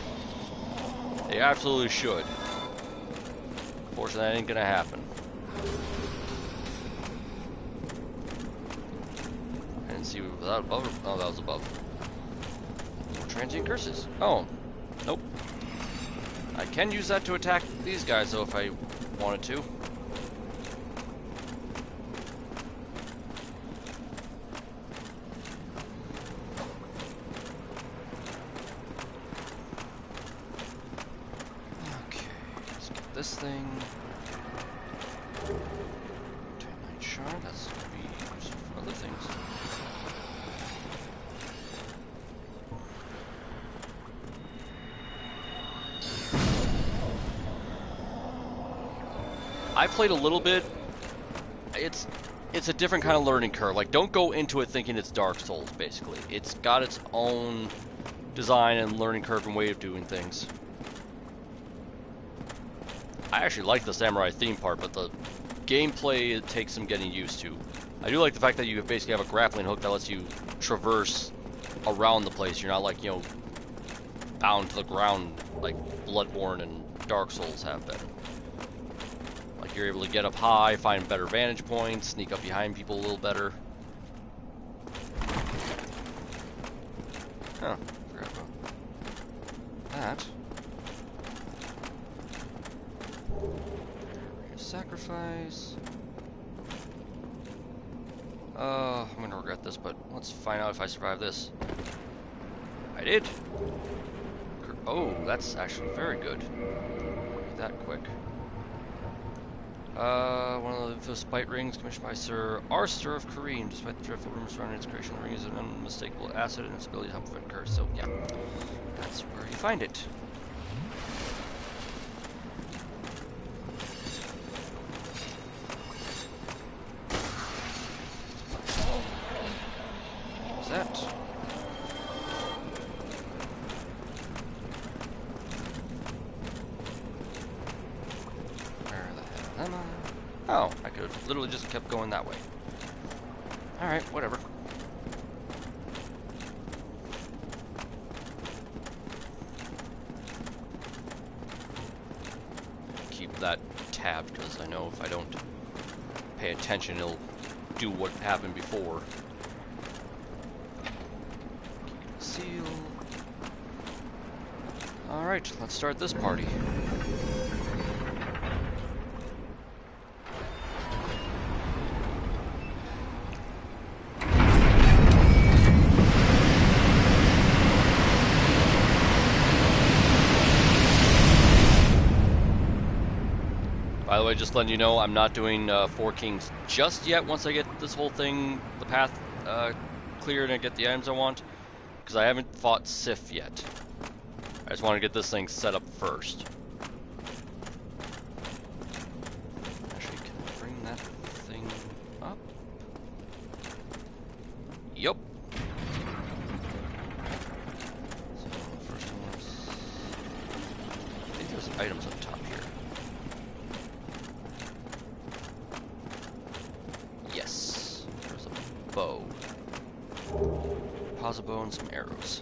They absolutely should. Unfortunately, that ain't gonna happen. I didn't see, was that above? Oh, that was above. More transient curses. Oh, nope. I can use that to attack these guys, though, if I wanted to. This thing. Titanite shard, that's going to be useful for other things. I played a little bit. It's a different kind of learning curve. Like, don't go into it thinking it's Dark Souls, basically. It's got its own design and learning curve and way of doing things. I actually like the samurai theme part, but the gameplay, it takes some getting used to. I do like the fact that you basically have a grappling hook that lets you traverse around the place. You're not like, you know, bound to the ground like Bloodborne and Dark Souls have been. Like, you're able to get up high, find better vantage points, sneak up behind people a little better. Oh, forgot about that. Sacrifice. I'm gonna regret this, but let's find out if I survive this. I did. Oh, that's actually very good. That quick. One of the spite rings commissioned by Sir Arster of Kareem. Despite the dreadful rumors surrounding its creation, the ring is an unmistakable asset and its ability to help prevent curse. So, yeah, that's where you find it. What's that? Where the hell am I? Oh, I could have literally just kept going that way. Alright, whatever. Keep that tabbed, because I know if I don't pay attention, it'll do what happened before. Seal. Alright, let's start this party. By the way, just letting you know, I'm not doing Four Kings just yet once I get this whole thing, the path cleared and I get the items I want, because I haven't fought Sif yet. I just want to get this thing set up first. Actually, can I bring that thing up? Yup. So, first one was... I think there's items up top here. Yes. There's a bow. Pause a bow and some arrows.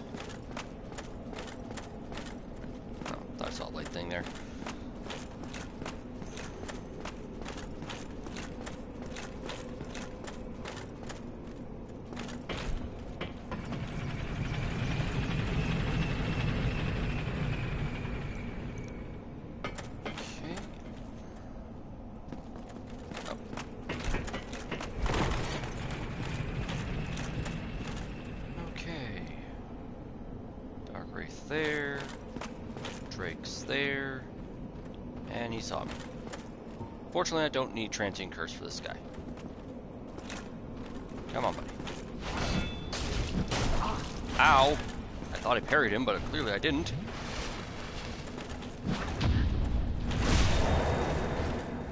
I saw a light thing there. Okay. Oh. Okay. Dark Wraith there. Drake's there, and he saw me. Fortunately, I don't need Transient Curse for this guy. Come on, buddy. Ow! I thought I parried him, but clearly I didn't.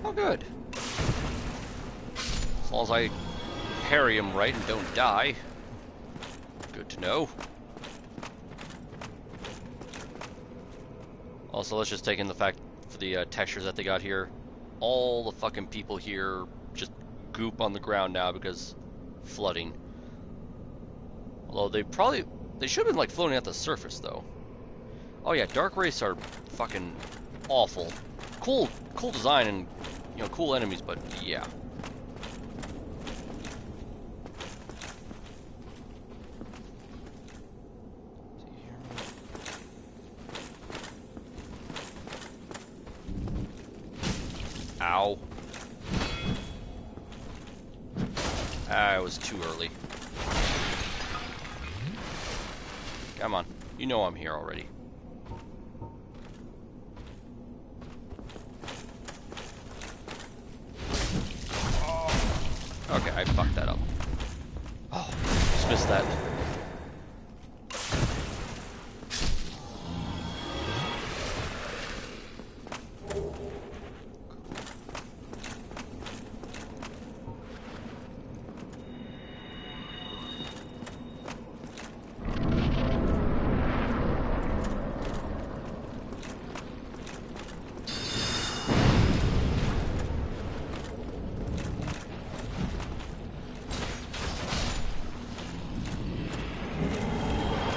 Oh, good. As long as I parry him right and don't die. Good to know. Also, let's just take in the fact for the textures that they got here. All the fucking people here just goop on the ground now because flooding. Although they should have been like floating at the surface though. Oh yeah, Dark Wraiths are fucking awful. Cool design and, you know, cool enemies, but yeah. Ow. I was too early. Come on. You know I'm here already. Okay, I fucked that up. Oh, just missed that.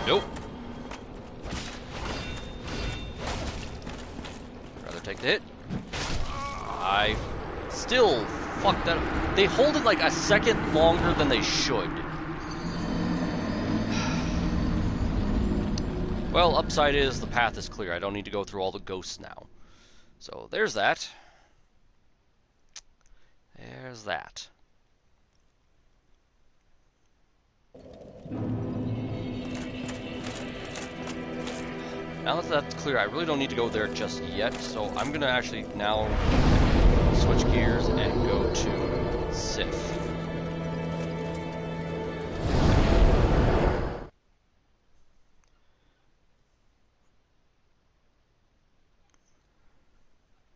Nope. Rather take the hit. I still fucked that up. They hold it like a second longer than they should. Well, upside is the path is clear. I don't need to go through all the ghosts now. So there's that. There's that. Now that that's clear, I really don't need to go there just yet, so I'm going to actually now switch gears and go to Sif.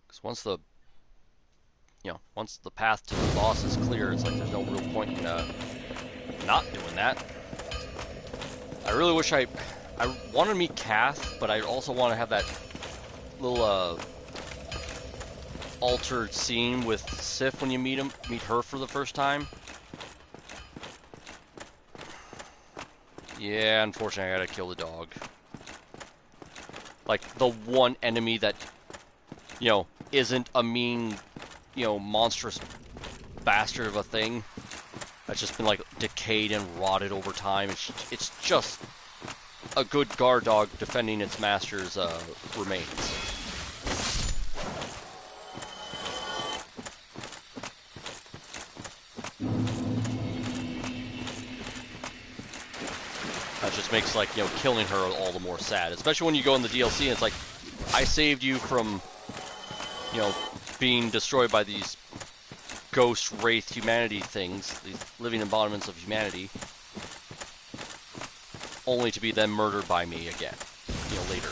Because once the path to the boss is clear, it's like there's no real point in not doing that. I really wish I want to meet Kath, but I also want to have that little altered scene with Sif when you meet her for the first time. Yeah, unfortunately I gotta kill the dog. Like, the one enemy that, isn't a mean, monstrous bastard of a thing. That's just been, like, decayed and rotted over time. It's just a good guard dog defending its master's remains. That just makes, like, killing her all the more sad. Especially when you go in the DLC and it's like, I saved you from, being destroyed by these ghost wraith humanity things, these living embodiments of humanity, only to be then murdered by me again, later.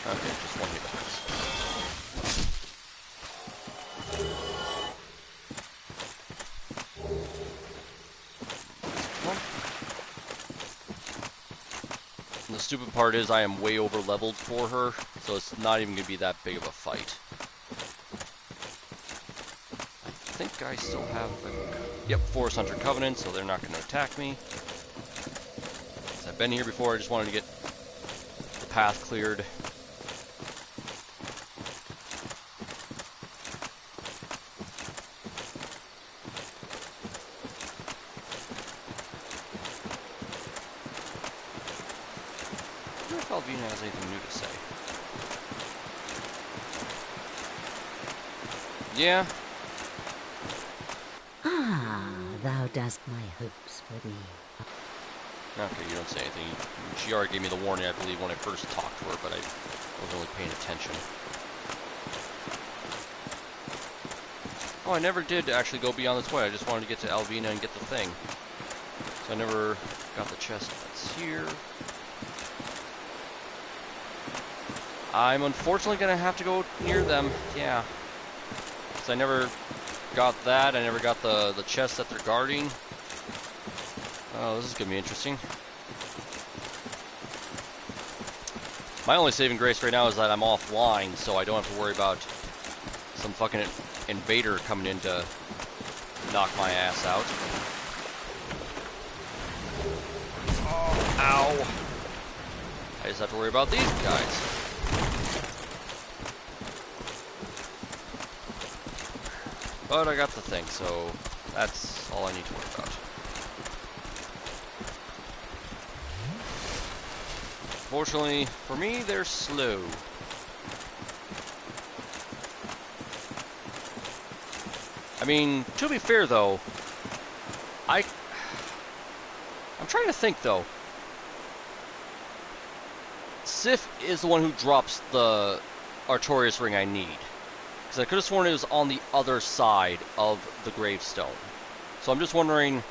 Okay, just one hit box. And the stupid part is I am way over leveled for her, so it's not even going to be that big of a fight. I think I still have the Forest Hunter Covenant, so they're not going to attack me. Since I've been here before, I just wanted to get the path cleared. I wonder if Alvina has anything new to say. Yeah. Thou dost my hopes for thee. Okay, you don't say anything. She already gave me the warning, I believe, when I first talked to her, but I wasn't really paying attention. Oh, I never did actually go beyond this way. I just wanted to get to Alvina and get the thing. So I never got the chest that's here. I'm unfortunately going to have to go near them. Yeah. Because I never got that. I never got the chest that they're guarding. Oh, this is going to be interesting. My only saving grace right now is that I'm offline, so I don't have to worry about some fucking invader coming in to knock my ass out. Oh, ow. I just have to worry about these guys. But I got the thing, so that's all I need to worry about. Fortunately for me, they're slow. I mean, to be fair though, I'm trying to think though. Sif is the one who drops the Artorias ring I need. Because I could have sworn it was on the other side of the gravestone. So I'm just wondering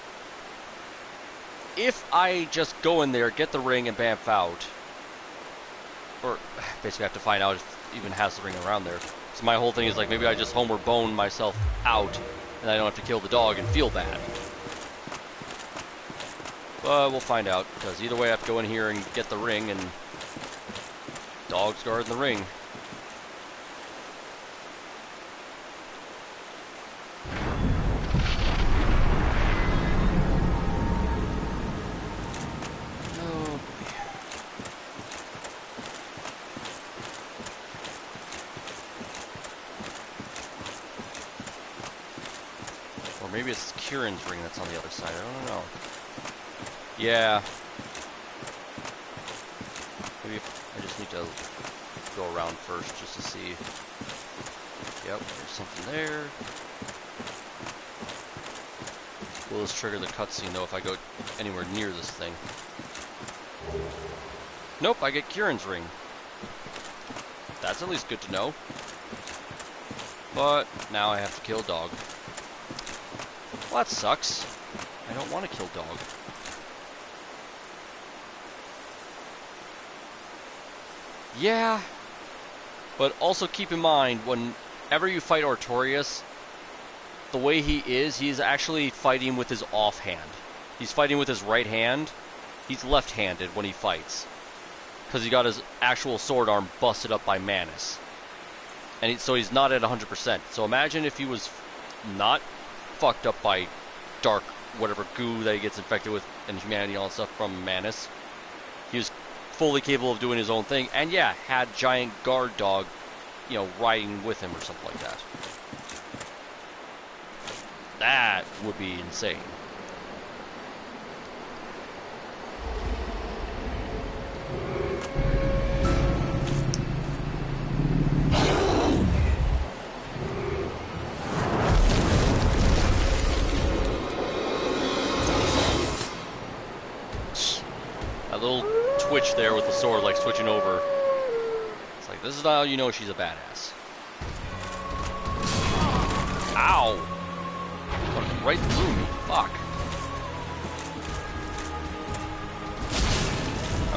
if I just go in there, get the ring, and bamf out. Or basically I have to find out if it even has the ring around there. So my whole thing is like, maybe I just Homer Bone myself out, and I don't have to kill the dog and feel bad. But we'll find out, because either way I have to go in here and get the ring, and dog's guarding the ring. Maybe it's Kieran's ring that's on the other side. I don't know. Yeah. Maybe I just need to go around first just to see. Yep, there's something there. Will this trigger the cutscene though if I go anywhere near this thing? Nope, I get Kieran's ring. That's at least good to know. But now I have to kill dog. Well, that sucks. I don't want to kill dog. Yeah, but also keep in mind, whenever you fight Artorias, the way he is, he's actually fighting with his offhand. He's fighting with his right hand. He's left-handed when he fights, because he got his actual sword arm busted up by Manus. And so he's not at 100%. So imagine if he was not fucked up by dark, whatever goo that he gets infected with in humanity and all that stuff from Manus. He was fully capable of doing his own thing, and yeah, had giant guard dog, you know, riding with him or something like that. That would be insane. That little twitch there with the sword, like switching over. It's like, this is how you know she's a badass. Ow! Went right through me. Fuck.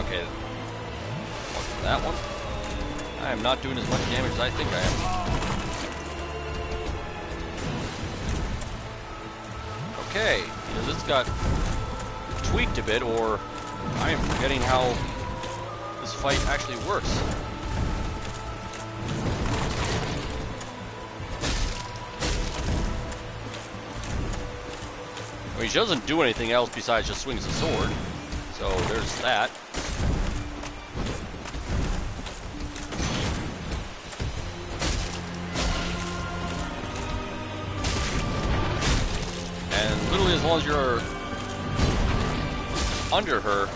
Okay. That one. I am not doing as much damage as I think I am. Okay. Either this got tweaked a bit, or I am forgetting how this fight actually works. I mean, she doesn't do anything else besides just swings a sword. So there's that. And literally as long as you're under her,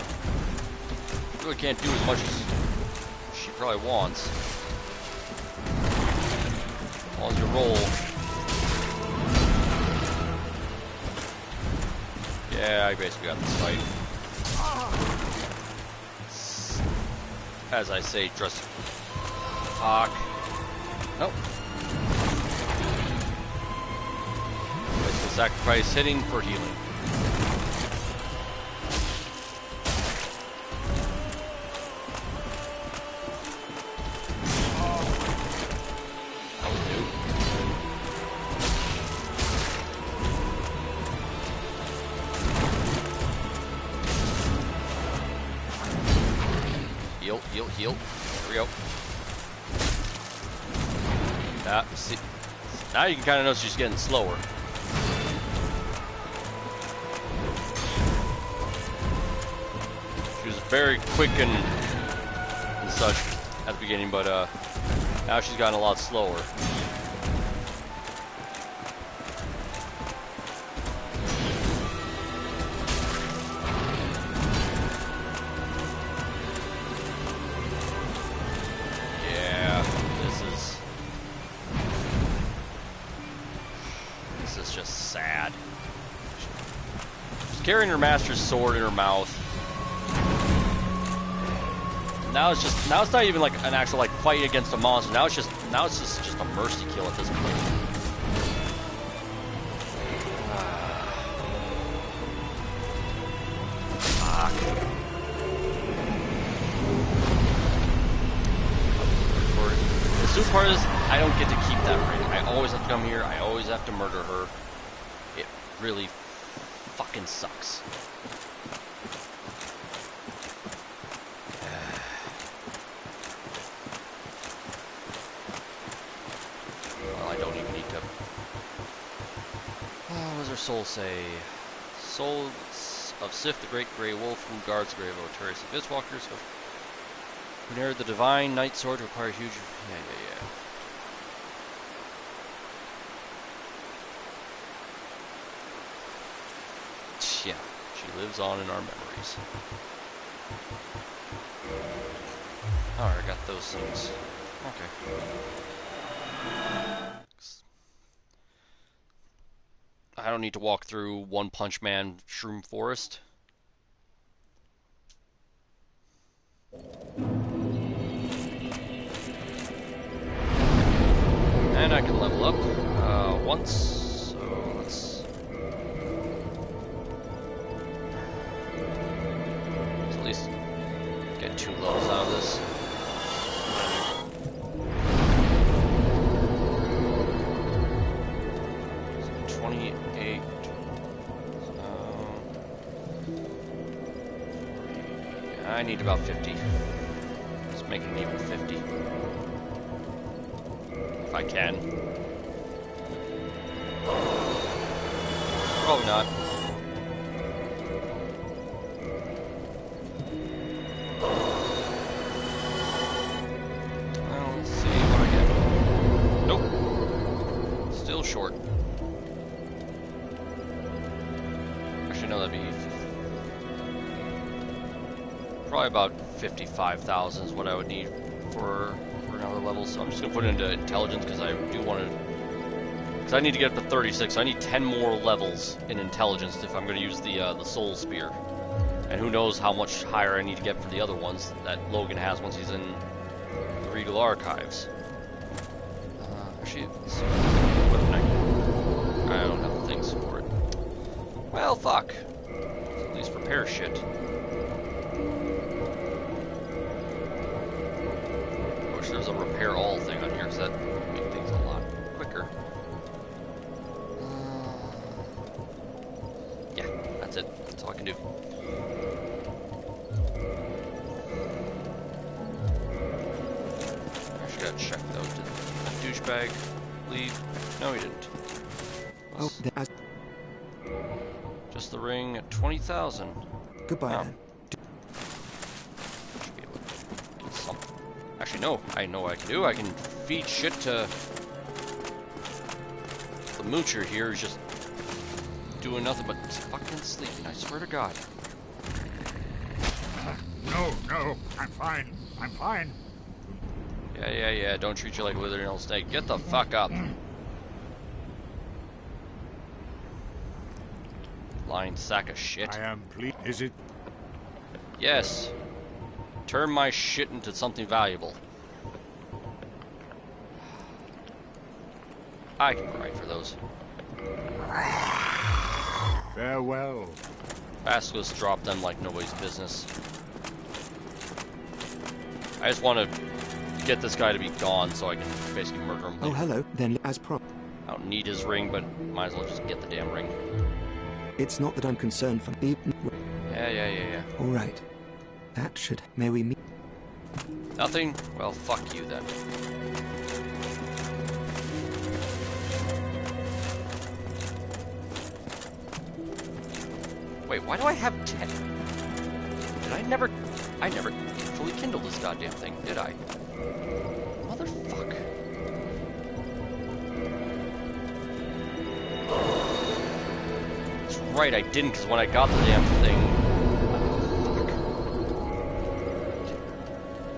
you really can't do as much as she probably wants. As long as you roll. Yeah, I basically got this fight. As I say, just fuck. Nope. Basically sacrifice hitting for healing. Heal. There we go. See, now you can kind of notice she's getting slower. She was very quick and such at the beginning, but now she's gotten a lot slower. Carrying her master's sword in her mouth. Now it's not even like an actual like fight against a monster. Now it's just a mercy kill at this point. Fuck. The stupid part is I don't get to keep that ring. I always have to come here. I always have to murder her. It really fucking sucks. Well, I don't even need to. What does her soul say? Soul of Sif, the great grey wolf who guards the grave of Artorias and Fistwalkers, who inherited the divine knight sword to acquire huge. Yeah. Yeah, She lives on in our memories. Alright, I got those things. Okay. I don't need to walk through One Punch Man Shroom Forest. And I can level up once, so let's at least get 2 levels out of this. 28. I need about 50. Let's make it even 50. If I can. Probably not. Well, let's see what I get. Nope. Still short. Actually, no, that'd be probably about 55,000 is what I would need for another level. So I'm just gonna put it into intelligence because I do want to. Because I need to get up to 36. So I need 10 more levels in intelligence if I'm going to use the Soul Spear. And who knows how much higher I need to get for the other ones that Logan has once he's in the Regal Archives. Actually, let's see what I don't have the things for it. Well, fuck. Let's at least repair shit. I wish there was a repair all thing on here because that would make things a lot quicker. Yeah, that's it. That's all I can do. Actually, gotta check though. Did that douchebag leave? No, he didn't. Oh, there's... Just the ring at 20,000. Goodbye, Oh. then. Should be able to get something. Actually, no. I know what I can do. I can feed shit to the moocher here. Who's just doing nothing but fucking sleeping. I swear to God. No, I'm fine. I'm fine. Yeah. Don't treat you like a withering old snake. Get the fuck up. Lying sack of shit. I am pleased. Is it? Yes. Turn my shit into something valuable. I can grind for those. Farewell. Basilisk drop them like nobody's business. I just want to get this guy to be gone so I can basically murder him. Oh, hello. Then, as I don't need his ring, but might as well just get the damn ring. it's not that I'm concerned for the... Yeah. All right. That should... May we meet... Nothing? Well, fuck you then. Wait, why do I have 10? Did I never fully kindled this goddamn thing, did I? Motherfuck. That's right, I didn't, because when I got the damn thing... Fuck.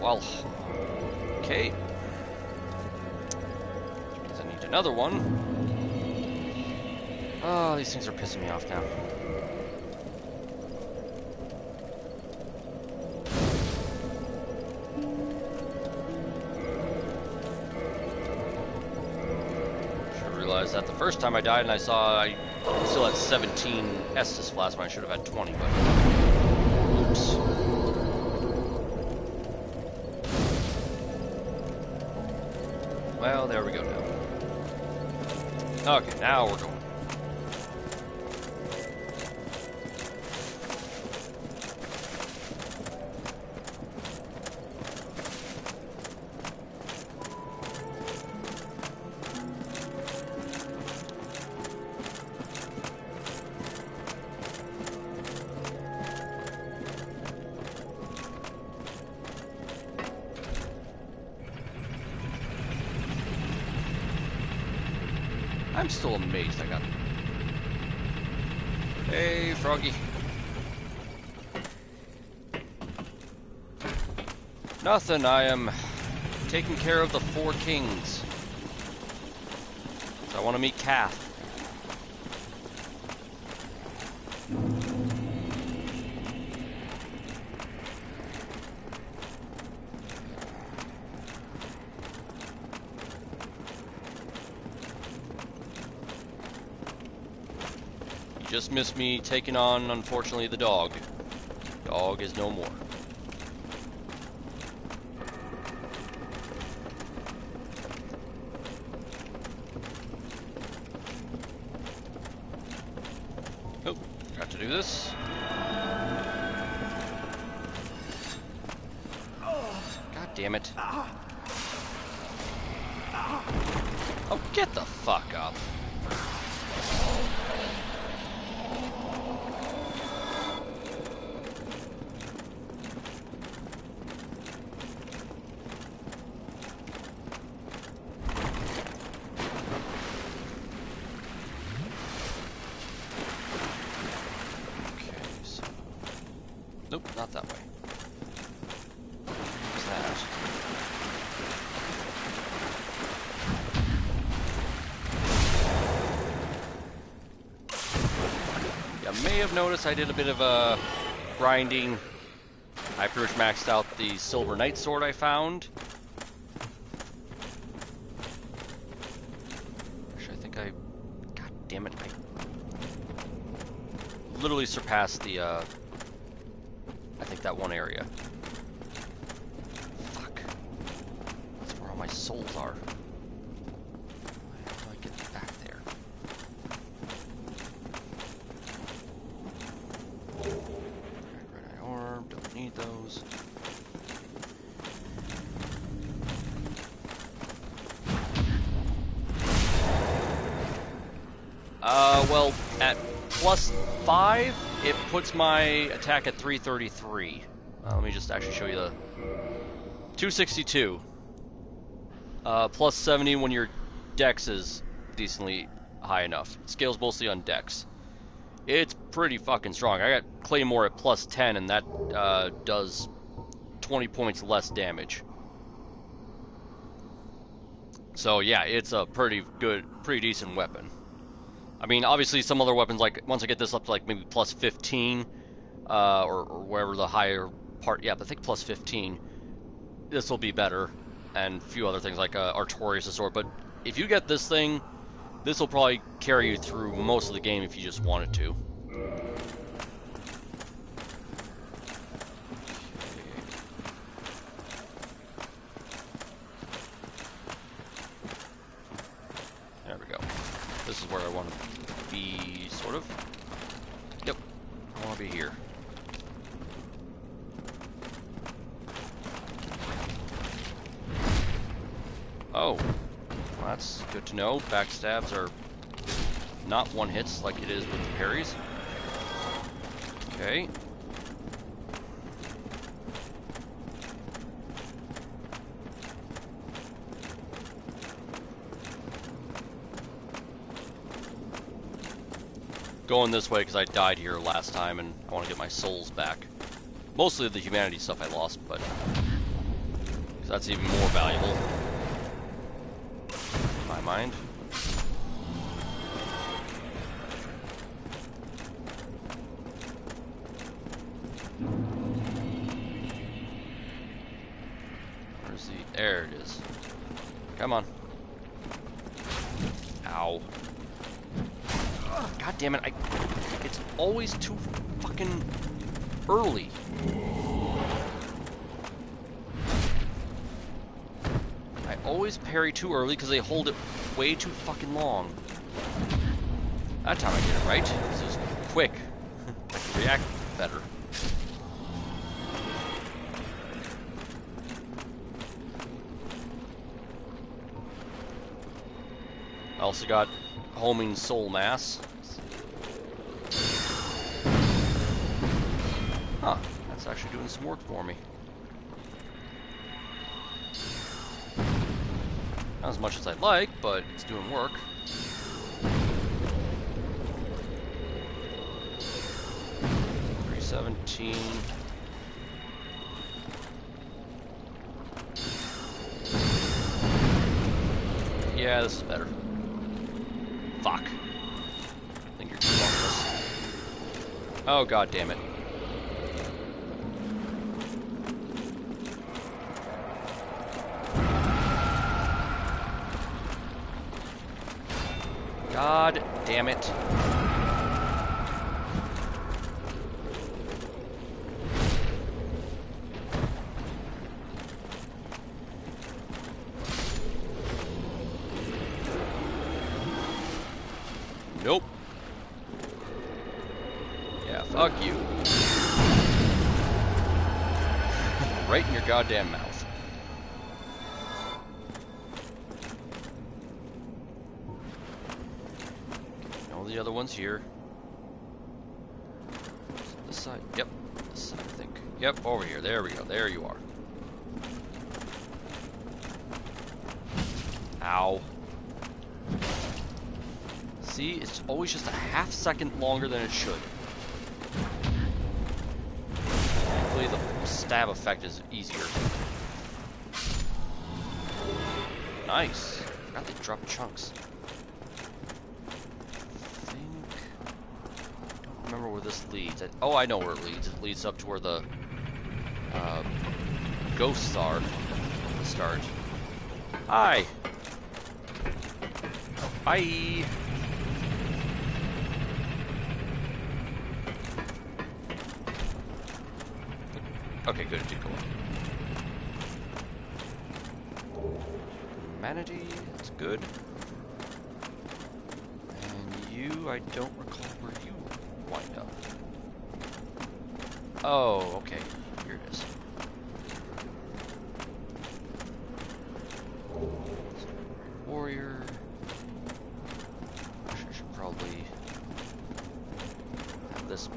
Well... Okay. Which means I need another one. Oh, these things are pissing me off now. That the first time I died and I saw I still had 17 Estus flasks when I should have had 20, but oops. Well, there we go now. Okay, now we're going. I'm still amazed I got... Hey, Froggy. Nothing, I am taking care of the four kings. So I want to meet Kath. You just missed me taking on, unfortunately, the dog. Dog is no more. Oh, got to do this. God damn it. Oh, get the fuck up. Nope, not that way. What's that? You may have noticed I did a bit of grinding. I pretty much maxed out the Silver Knight sword I found. Actually, I think I... God damn it, I literally surpassed the, I think that one area. Fuck. That's where all my souls are. How do I get back there? Red eye orb, don't need those. Well, at +5, it puts my attack at 333. Let me just actually show you the 262. +70 when your dex is decently high enough. It scales mostly on dex. It's pretty fucking strong. I got Claymore at +10, and that does 20 points less damage. So yeah, it's a pretty good, pretty decent weapon. I mean, obviously some other weapons, like, once I get this up to, like, maybe +15, or wherever the higher part, yeah, but I think +15, this will be better, and a few other things, like, Artorias' sword, but if you get this thing, this will probably carry you through most of the game if you just wanted to. There we go. This is where I want to be, sort of. Yep, I want to be here. Oh, well, that's good to know. Backstabs are not one-hits like it is with the parries. Okay. Going this way because I died here last time and I want to get my souls back. Mostly the humanity stuff I lost, but that's even more valuable in my mind. Where's the... There it is. Come on. Ow. God damn it, it's always too fucking early. I always parry too early because they hold it way too fucking long. That time I did it right. This is quick. I can react better. I also got homing soul mass. Huh, that's actually doing some work for me. Not as much as I'd like, but it's doing work. $317. Yeah, this is better. Fuck. I think you're too long this. Oh, god damn it. God damn it. Nope. Yeah, fuck you. Right in your goddamn mouth. All the other ones here. This side. Yep. This side, I think. Yep, over here. There we go. There you are. Ow. See, it's always just a half second longer than it should. Hopefully the stab effect is easier. Nice. Forgot they dropped chunks. I don't remember where this leads. Oh, I know where it leads. It leads up to where the ghosts are at the start. Hi. Bye. Okay, good, it did go up. Humanity, that's good. And you, I don't recall where you wind up. Oh, okay, here it is. Warrior. Actually, I should probably have this.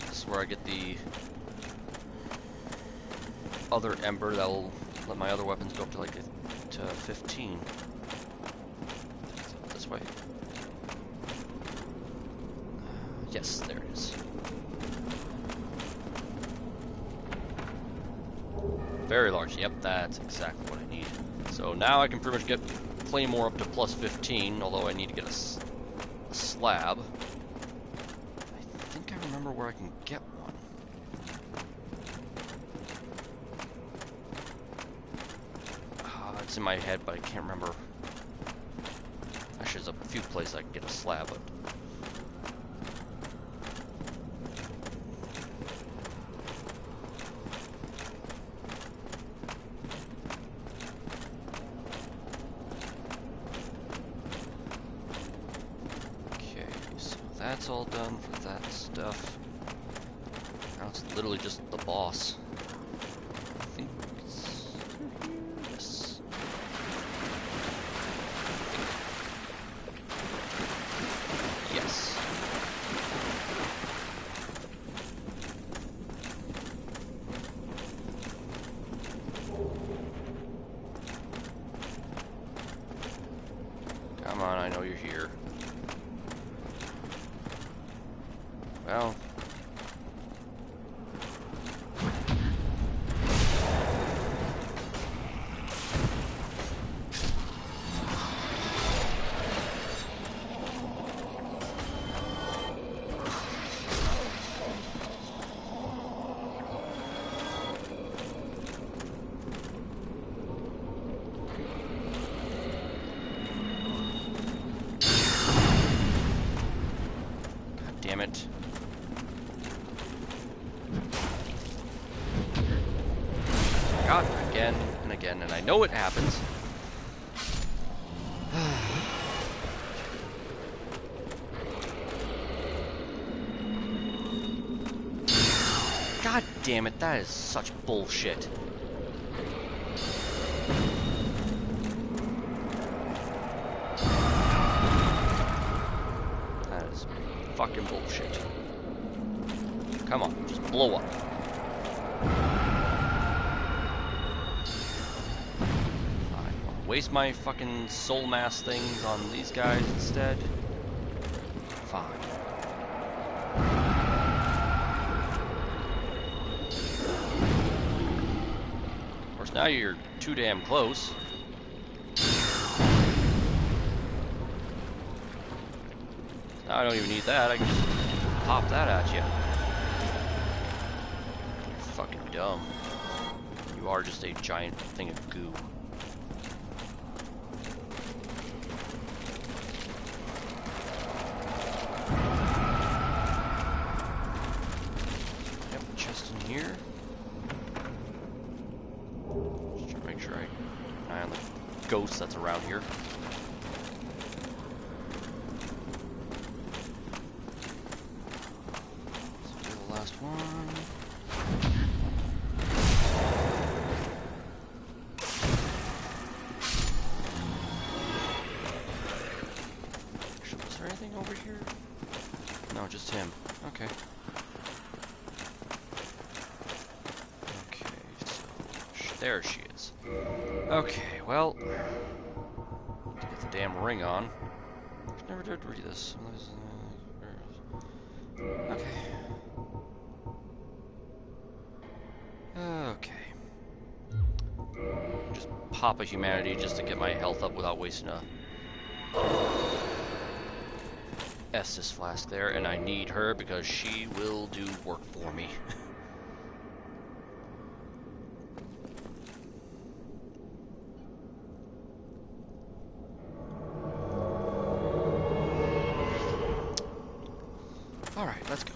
This is where I get the other ember that'll let my other weapons go up to like to 15. So this way. Yes, there it is. Very large. Yep, that's exactly what I need. So now I can pretty much get Claymore up to plus 15, although I need to get a slab. I remember where I can get one. It's in my head, but I can't remember. Actually, there's a few places I can get a slab, but okay, so that's all done for that stuff. Now it's literally just the boss. I think it's here. Yes. Yes. Come on, I know you're here. Well. Damn it. God, again and again, and I know it happens. God damn it, that is such bullshit. That is fucking bullshit. Come on, just blow up. Waste my fucking soul mass things on these guys instead. fine. Of course, now you're too damn close. Now I don't even need that. I can just pop that at you. You're fucking dumb. You are just a giant thing of goo. Yep, chest in here. Just trying to make sure I keep an eye on the ghost that's around here. Last one. Actually, is there anything over here? No, just him. Okay. Okay, so there she is. Okay, well, let's get the damn ring on. Never did read this. Okay. Okay. Just pop a humanity just to get my health up without wasting a Estus flask there, and I need her because she will do work for me. Alright, let's go.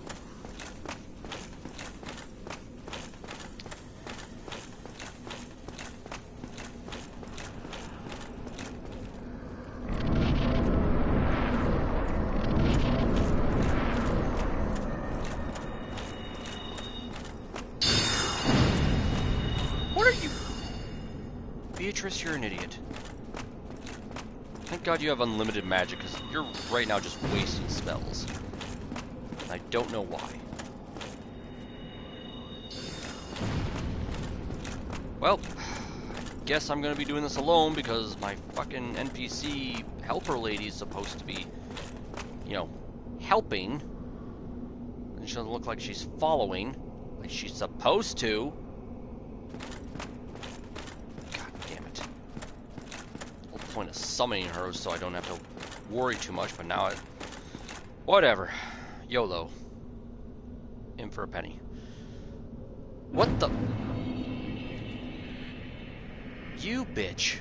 Beatrice, you're an idiot. Thank God you have unlimited magic, because you're right now just wasting spells. And I don't know why. Well, guess I'm gonna be doing this alone, because my fucking NPC helper lady's supposed to be, you know, helping. And she doesn't look like she's following, like she's supposed to. Point of summoning her so I don't have to worry too much, but now whatever. YOLO. In for a penny. What the? You bitch.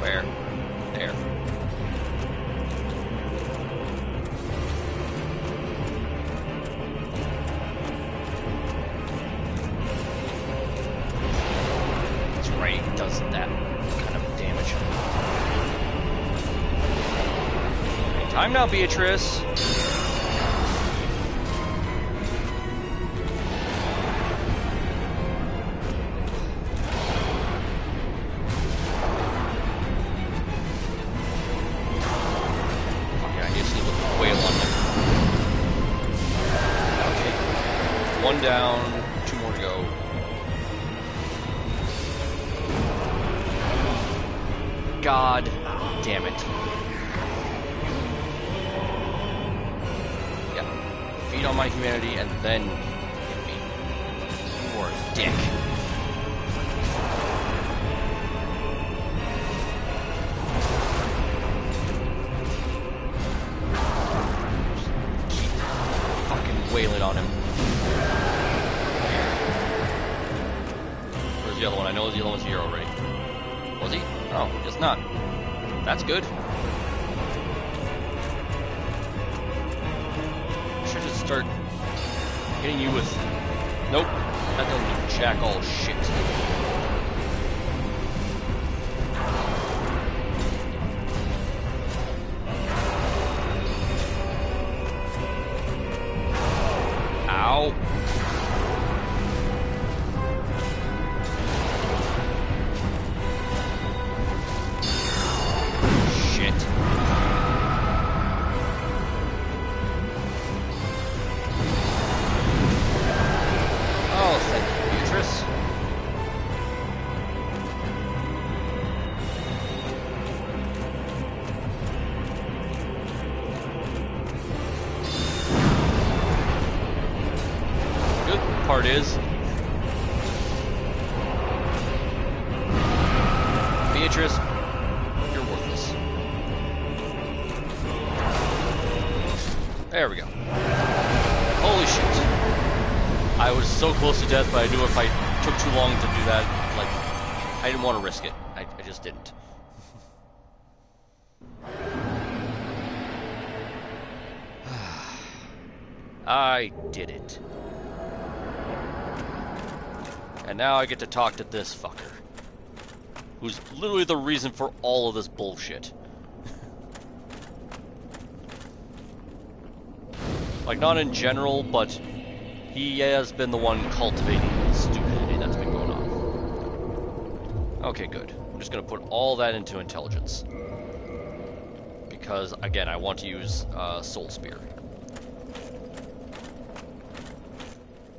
Where? There. Does that kind of damage. Time now, Beatrice. Okay, I just need to wail on him. Okay. One down, two more to go. God damn it. Yeah. Feed on my humanity and then hit me. You are a dick. Just keep fucking wailing on him. Where's the other one? I know the other one's here already. Was he? Oh, it's not. That's good. I should just start hitting you with... Nope. That doesn't do jack all shit. Ow. it is. Beatrice, you're worthless. There we go. Holy shit. I was so close to death, but I knew if I took too long to do that, like, I didn't want to risk it. I just didn't. I did it. And now I get to talk to this fucker, who's literally the reason for all of this bullshit. Like, not in general, but he has been the one cultivating the stupidity that's been going on. Okay, good. I'm just gonna put all that into intelligence. Because, again, I want to use Soul Spear.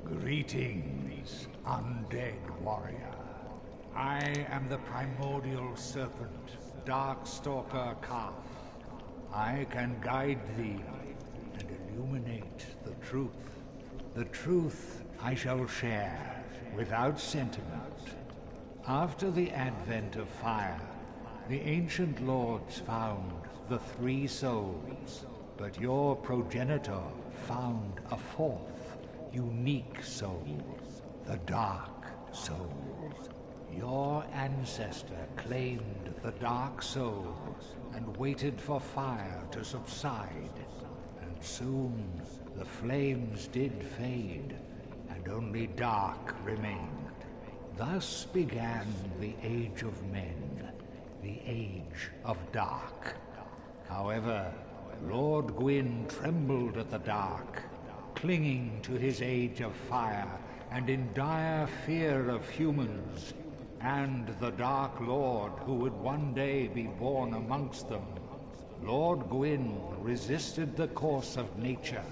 Greetings, undead warrior. I am the primordial serpent, Darkstalker Calf. I can guide thee and illuminate the truth. The truth I shall share without sentiment. After the advent of fire, the ancient lords found the 3 souls, but your progenitor found a 4th, unique soul, the Dark Soul. Your ancestor claimed the Dark Soul and waited for fire to subside, and soon the flames did fade, and only dark remained. Thus began the Age of Men, the Age of Dark. However, Lord Gwyn trembled at the dark, clinging to his Age of Fire, and in dire fear of humans, and the Dark Lord who would one day be born amongst them. Lord Gwyn resisted the course of nature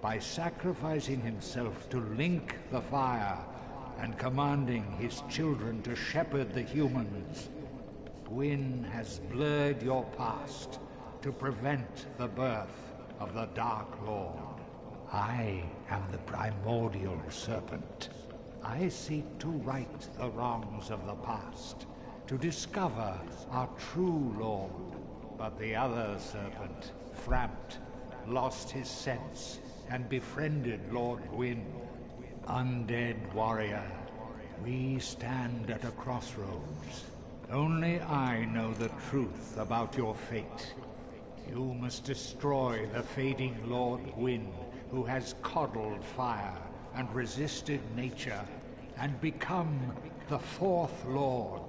by sacrificing himself to link the fire and commanding his children to shepherd the humans. Gwyn has blurred your past to prevent the birth of the Dark Lord. I am the primordial serpent. I seek to right the wrongs of the past, to discover our true Lord. But the other serpent, Frampt, lost his sense and befriended Lord Gwyn. Undead warrior, we stand at a crossroads. Only I know the truth about your fate. You must destroy the fading Lord Gwyn, who has coddled fire and resisted nature, and become the 4th Lord,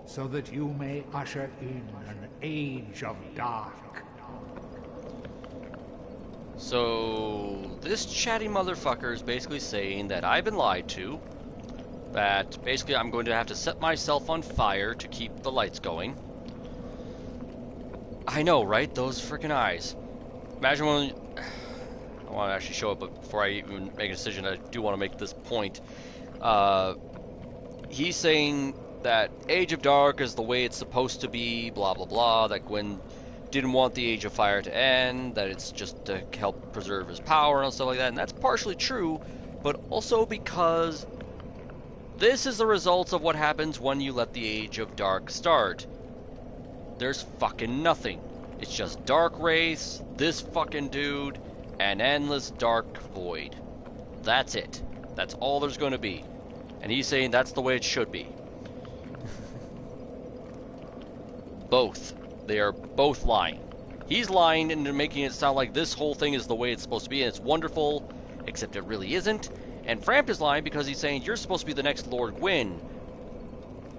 so that you may usher in an age of dark. So, this chatty motherfucker is basically saying that I've been lied to, that basically I'm going to have to set myself on fire to keep the lights going. I know, right? Those freaking eyes. Imagine when... I want to actually show it, but before I even make a decision, I do want to make this point. He's saying that Age of Dark is the way it's supposed to be, blah blah blah, that Gwyn didn't want the Age of Fire to end, that it's just to help preserve his power and stuff like that, and that's partially true, but also because this is the results of what happens when you let the Age of Dark start. There's fucking nothing. It's just Dark Wraiths, this fucking dude, an endless dark void. That's it. That's all there's going to be. And he's saying that's the way it should be. Both. They are both lying. He's lying and making it sound like this whole thing is the way it's supposed to be and it's wonderful, except it really isn't. And Frampt is lying because he's saying you're supposed to be the next Lord Gwyn.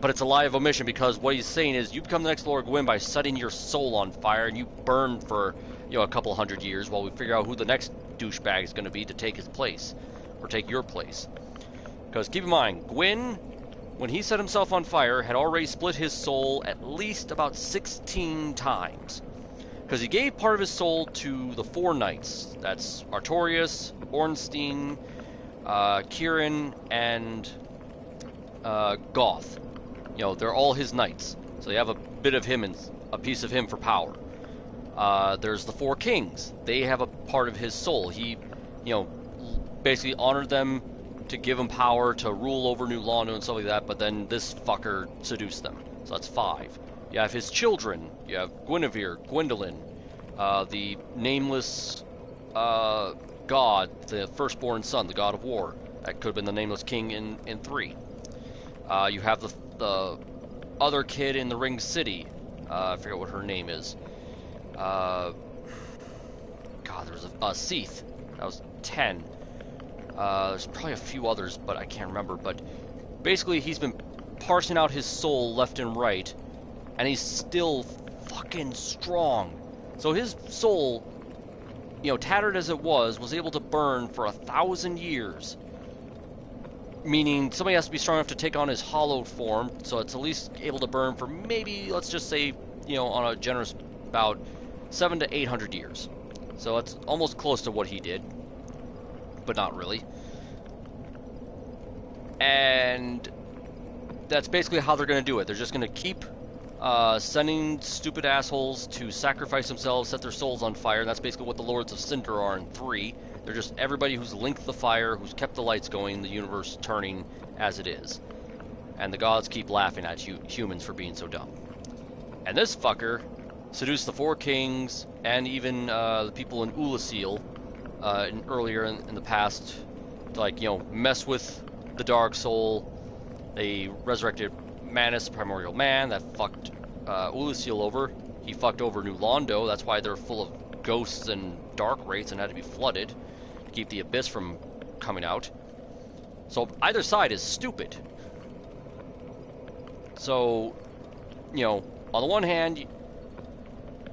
But it's a lie of omission, because what he's saying is you become the next Lord Gwyn by setting your soul on fire and you burn for, you know, a couple hundred years while we figure out who the next douchebag is going to be to take his place, or take your place. Because keep in mind, Gwyn, when he set himself on fire, had already split his soul at least about 16 times. Because he gave part of his soul to the 4 knights. That's Artorias, Ornstein, Kieran, and Goth. You know, they're all his knights. So you have a bit of him and a piece of him for power. There's the 4 kings. They have a part of his soul. He, you know, basically honored them to give them power to rule over New Londo and stuff like that, but then this fucker seduced them. So that's 5. You have his children. You have Guinevere, Gwendolyn, the nameless god, the firstborn son, the god of war. That could have been the nameless king in 3. You have the other kid in the Ring City. I forget what her name is. God, there was a Seath. That was 10. There's probably a few others, but I can't remember. But basically, he's been parsing out his soul left and right, and he's still fucking strong. So his soul, you know, tattered as it was able to burn for 1,000 years. Meaning somebody has to be strong enough to take on his hollowed form, so it's at least able to burn for maybe, let's just say, you know, on a generous about 700 to 800 years. So that's almost close to what he did, but not really. And that's basically how they're going to do it. They're just going to keep sending stupid assholes to sacrifice themselves, set their souls on fire. That's basically what the Lords of Cinder are in 3. They're just everybody who's linked the fire, who's kept the lights going, the universe turning as it is. And the gods keep laughing at humans for being so dumb. And this fucker seduced the 4 kings and even the people in Ulasil earlier in the past to, like, you know, mess with the Dark Soul. They resurrected Manus, the primordial man, that fucked Ulasil over. He fucked over New Londo. That's why they're full of ghosts and dark wraiths and had to be flooded to keep the abyss from coming out. So either side is stupid. So, you know, on the one hand,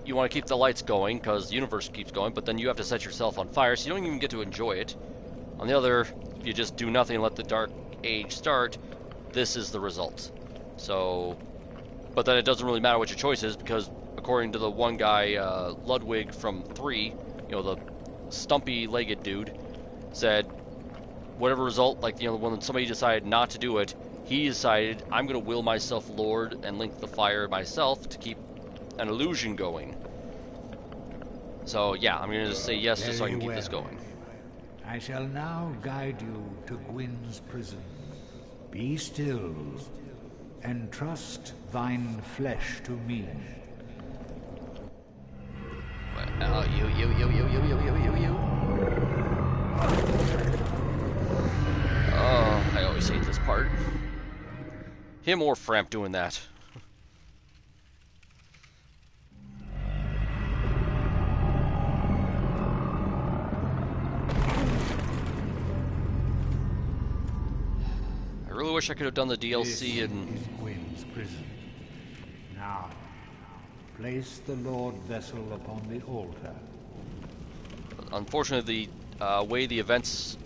you want to keep the lights going because the universe keeps going, but then you have to set yourself on fire, so you don't even get to enjoy it. On the other, if you just do nothing and let the Dark Age start, this is the result. So, but then it doesn't really matter what your choice is, because according to the one guy, Ludwig from 3, you know, the stumpy-legged dude, said whatever result, like, you know, when somebody decided not to do it, he decided, I'm going to will myself Lord and link the fire myself to keep an illusion going. So, yeah, I'm going to just say yes just so I can keep this going. I shall now guide you to Gwyn's prison. Be still, and trust thine flesh to me. You. Oh, I always hate this part. Him or Framp doing that. I really wish I could have done the DLC and... This is Gwyn's prison. Now, place the Lord Vessel upon the altar. Unfortunately, the way the events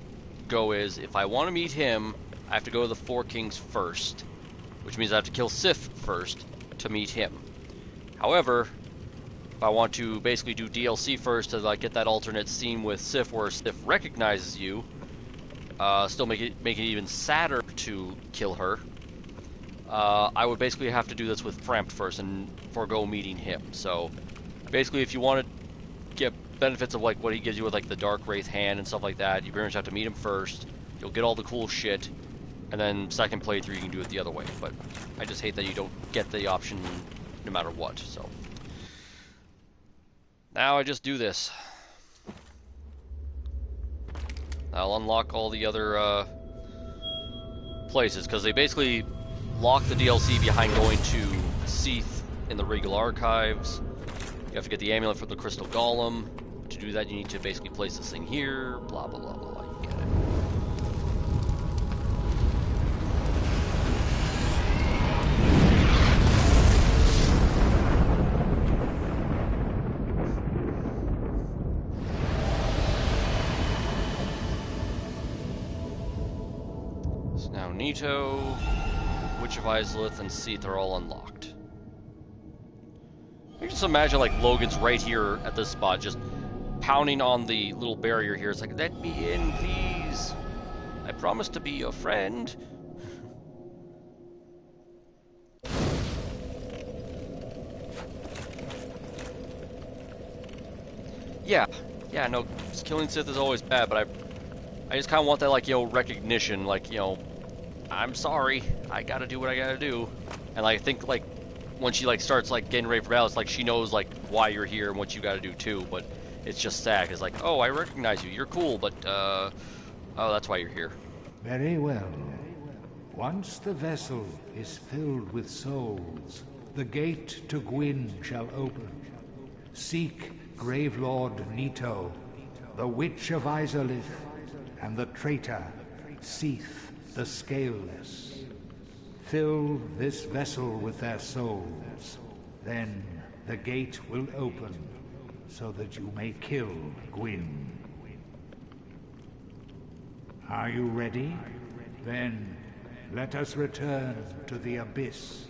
go is, if I want to meet him, I have to go to the 4 Kings first, which means I have to kill Sif first to meet him. However, if I want to basically do DLC first to, like, get that alternate scene with Sif where Sif recognizes you, still make it even sadder to kill her, I would basically have to do this with Frampt first and forego meeting him. So basically, if you want to get benefits of, like, what he gives you with, like, the Dark Wraith hand and stuff like that, you very much have to meet him first. You'll get all the cool shit, and then second playthrough you can do it the other way. But I just hate that you don't get the option no matter what. So now I just do this. I'll unlock all the other places, because they basically lock the DLC behind going to Seath in the Regal Archives. You have to get the amulet for the Crystal Golem. To do that, you need to basically place this thing here, blah, blah, blah, blah, you get it. So now Nito, Witch of Izalith, and Seath are all unlocked. I can just imagine, like, Logan's right here at this spot, just pounding on the little barrier here. It's like, let me in, please. I promise to be your friend. Yeah, no, killing Sith is always bad, but I just kind of want that, like, you know, recognition, like, you know, I'm sorry, I gotta do what I gotta do. And like, I think, like, when she, like, starts, like, getting ready for battle, it's like she knows, like, why you're here and what you gotta do too, but it's just sad, it's like, oh, I recognize you, you're cool, but, oh, that's why you're here. Very well. Once the vessel is filled with souls, the gate to Gwyn shall open. Seek Gravelord Nito, the Witch of Izalith, and the traitor, Seath the Scaleless. Fill this vessel with their souls. Then the gate will open, so that you may kill Gwyn. Are you ready? Then let us return to the Abyss.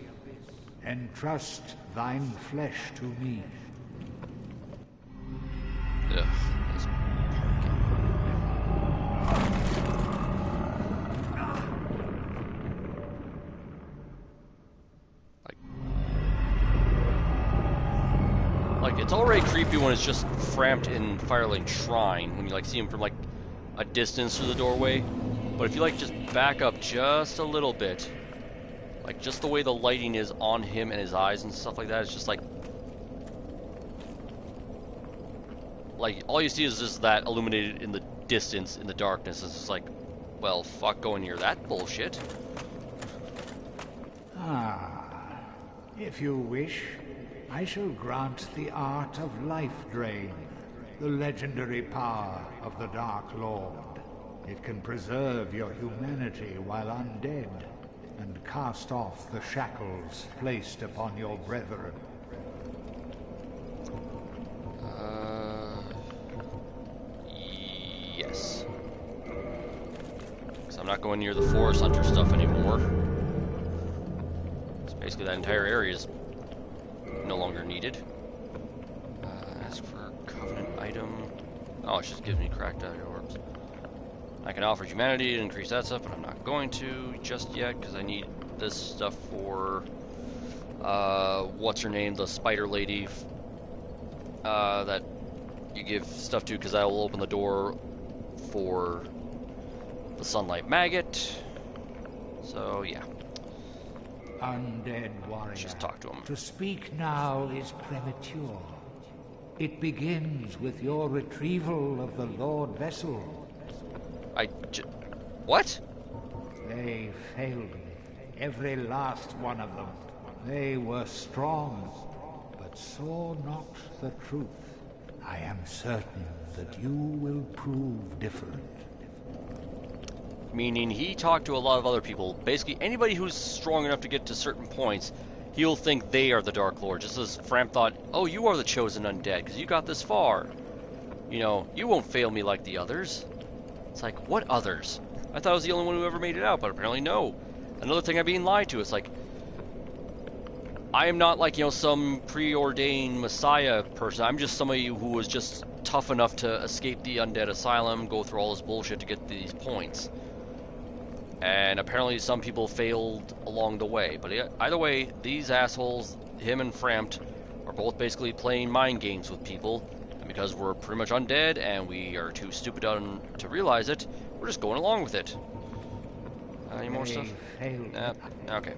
Entrust thine flesh to me. Ugh, this like, it's already creepy when it's just Frampt in Firelink Shrine, when you, like, see him from, like, a distance through the doorway. But if you, like, just back up just a little bit, like, just the way the lighting is on him and his eyes and stuff like that, it's just like, all you see is just that illuminated in the distance, in the darkness. It's just like, well, fuck going near that bullshit. Ah, if you wish, I shall grant the art of life drain, the legendary power of the Dark Lord. It can preserve your humanity while undead, and cast off the shackles placed upon your brethren. Yes. Because I'm not going near the Forest Hunter stuff anymore. So basically that entire area is no longer needed. Ask for Covenant item. Oh, it just gives me cracked eye orbs. I can offer humanity to increase that stuff, but I'm not going to just yet because I need this stuff for what's her name, the spider lady that you give stuff to, because that will open the door for the sunlight maggot. So yeah. Undead warrior. Let's just talk to him. To speak now is premature. It begins with your retrieval of the Lord Vessel. What? They failed me. Every last one of them. They were strong, but saw not the truth. I am certain that you will prove different. Meaning he talked to a lot of other people. Basically, anybody who's strong enough to get to certain points, he'll think they are the Dark Lord. Just as Frampt thought, oh, you are the chosen undead, because you got this far. You know, you won't fail me like the others. It's like, what others? I thought I was the only one who ever made it out, but apparently no. Another thing I'm being lied to. It's like, I am not like, you know, some preordained messiah person. I'm just somebody who was just tough enough to escape the undead asylum, go through all this bullshit to get these points. And apparently some people failed along the way. But either way, these assholes, him and Frampt, are both basically playing mind games with people. And because we're pretty much undead and we are too stupid to realize it, we're just going along with it. Any more stuff? Okay.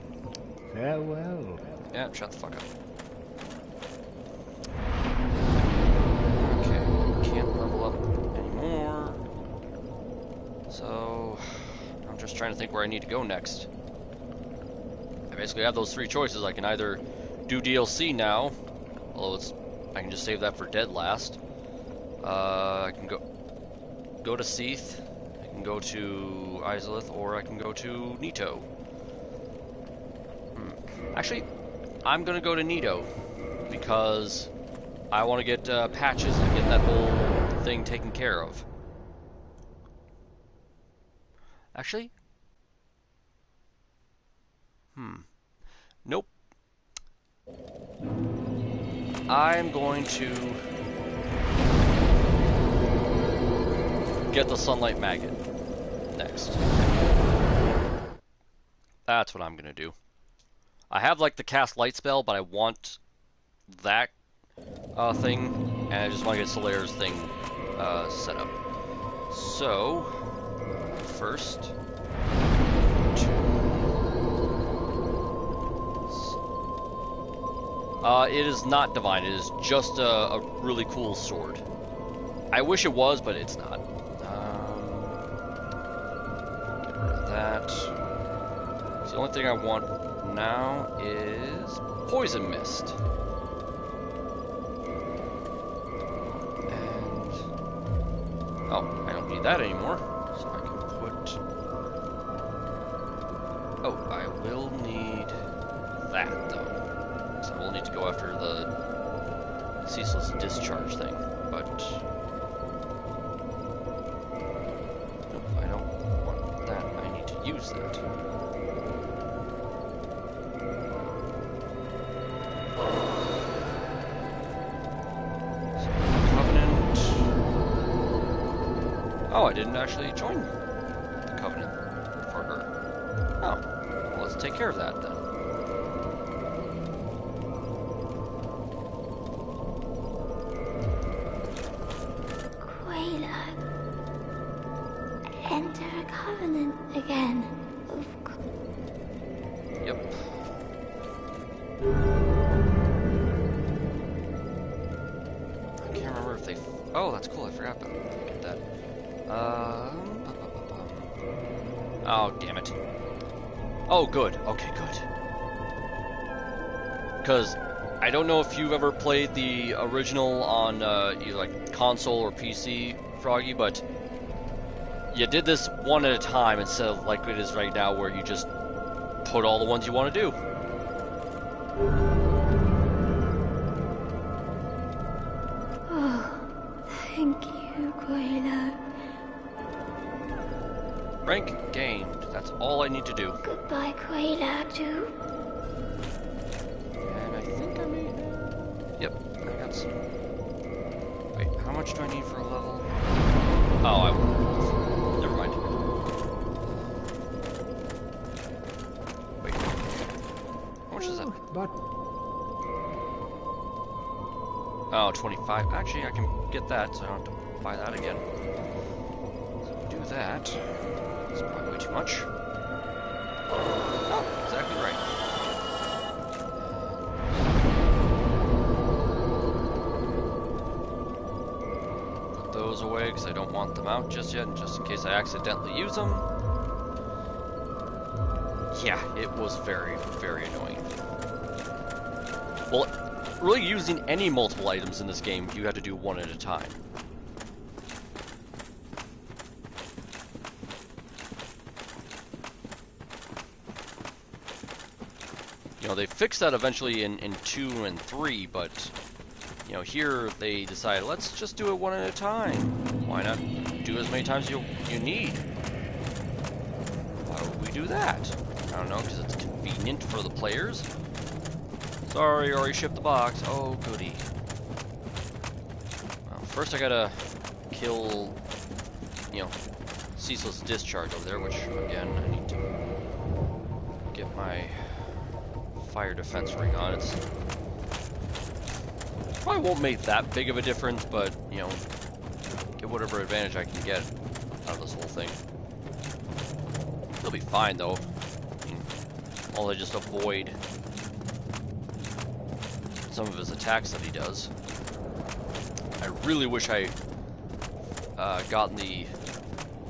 Farewell. Yeah, shut the fuck up. Okay, can't level up anymore. So, I'm just trying to think where I need to go next. I basically have those three choices. I can either do DLC now, although I can just save that for dead last. I can go to Seath, I can go to Izalith, or I can go to Nito. Actually, I'm gonna go to Nito because I want to get patches and get that whole thing taken care of. Actually, nope. I'm going to get the sunlight maggot next. That's what I'm gonna do. I have like the cast light spell, but I want that thing, and I just want to get Solaire's thing set up. So first. It is not divine. It is just a really cool sword. I wish it was, but it's not. Get rid of that. So the only thing I want now is poison mist. And oh, I don't need that anymore. So I can put. Oh, I will need that though. So we'll need to go after the ceaseless discharge thing, but nope, I don't want that. I need to use that. So, Covenant. Oh, I didn't actually join the Covenant for her. Oh, well, let's take care of that then. Enter a covenant again. Yep. I can't remember if they. Oh, that's cool. I forgot about get that. Oh, damn it. Oh, good. Okay, good. Because I don't know if you've ever played the original on either like console or PC, Froggy, but you did this one at a time instead of like it is right now where you just put all the ones you want to do. Oh, thank you, Quayla. Rank gained. That's all I need to do. Goodbye, Quayla, too. And I think I made. Yep, I got some. Wait, how much do I need for a level? Oh, never mind. Wait, how much is that? But Oh, 25. Actually, I can get that, so I don't have to buy that again. So do that. It's probably way too much. Oh, exactly right. Put those away because I don't want them out just yet, just in case I accidentally use them. Yeah, it was very, very annoying. Well, really using any multiple items in this game, you had to do one at a time. You know, they fixed that eventually in 2 and 3, but, you know, here they decided, let's just do it one at a time. Why not do as many times you need? Why would we do that? I don't know, because it's convenient for the players. Sorry, you already shipped the box. Oh, goody. Well, first I gotta kill, you know, ceaseless discharge over there, which, again, I need to get my fire defense ring on. It's probably won't make that big of a difference, but, you know, get whatever advantage I can get out of this whole thing. It'll be fine, though. I mean, all I just avoid some of his attacks that he does. I really wish I gotten the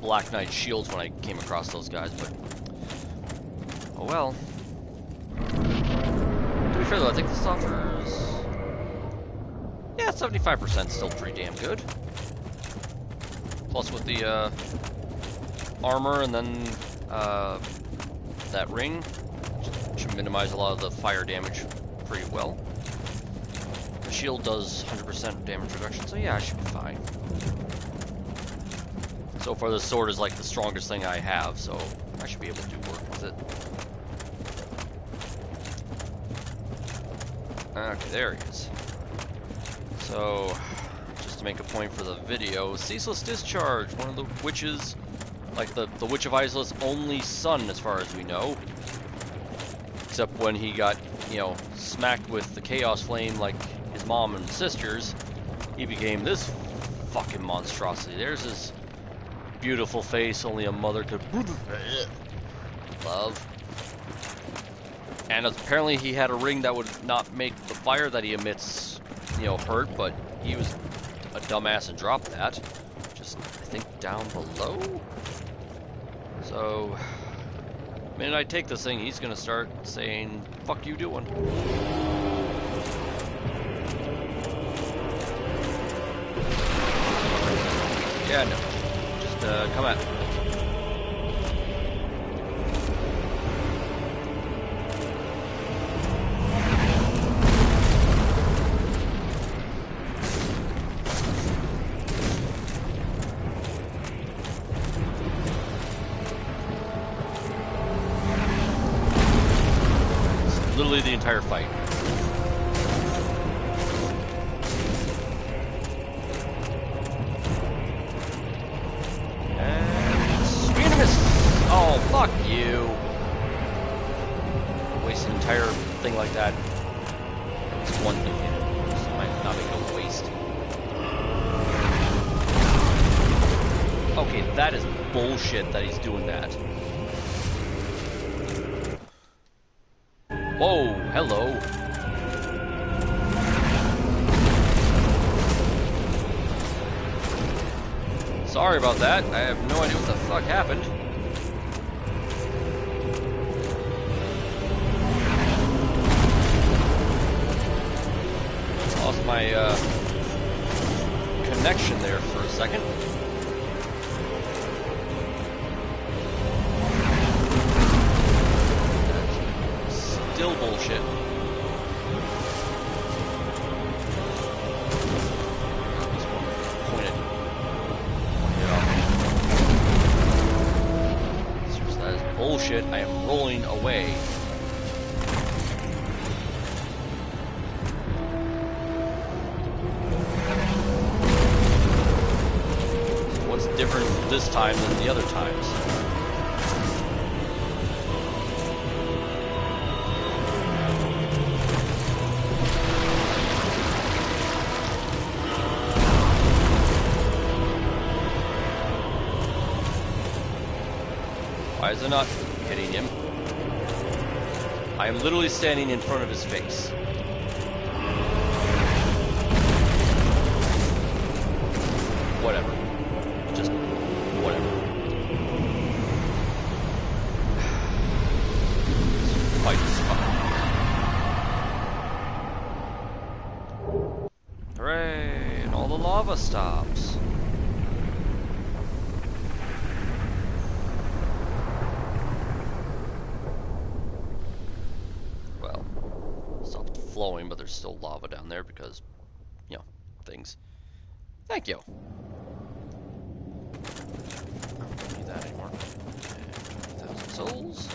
Black Knight shields when I came across those guys, but oh well. To be fair though, I think this offers, yeah, 75% still pretty damn good. Plus with the armor and then that ring, should minimize a lot of the fire damage pretty well. The shield does 100% damage reduction, so yeah, I should be fine. So far, this sword is like the strongest thing I have, so I should be able to work with it. Okay, there he is. So, just to make a point for the video, Ceaseless Discharge, one of the witches, like the Witch of Izalith's only son, as far as we know. Except when he got, you know, smacked with the Chaos Flame like his mom and sisters, he became this fucking monstrosity. There's his beautiful face only a mother could love. And apparently he had a ring that would not make the fire that he emits, you know, hurt, but he was a dumbass and dropped that. Just, I think, down below? So, the minute I take this thing, he's gonna start saying, "Fuck you doing?" Yeah, no. Just, come at me. Literally the entire fight. And swing and a miss. Oh, fuck you. Waste an entire thing like that. It's one thing. This might not be a waste. Okay, that is bullshit that he's doing that. Whoa, hello. Sorry about that. I have no idea what the fuck happened. Lost my connection there for a second. Still bullshit. Point it off. Seriously, that is bullshit. I am rolling away. So what's different this time than the other times? Why is it not hitting him? I am literally standing in front of his face. Whatever. Just whatever. This fight is fun. Hooray! And all the lava stops. Flowing, but there's still lava down there because, you know, things. Thank you. I don't need that anymore. And 20,000 souls.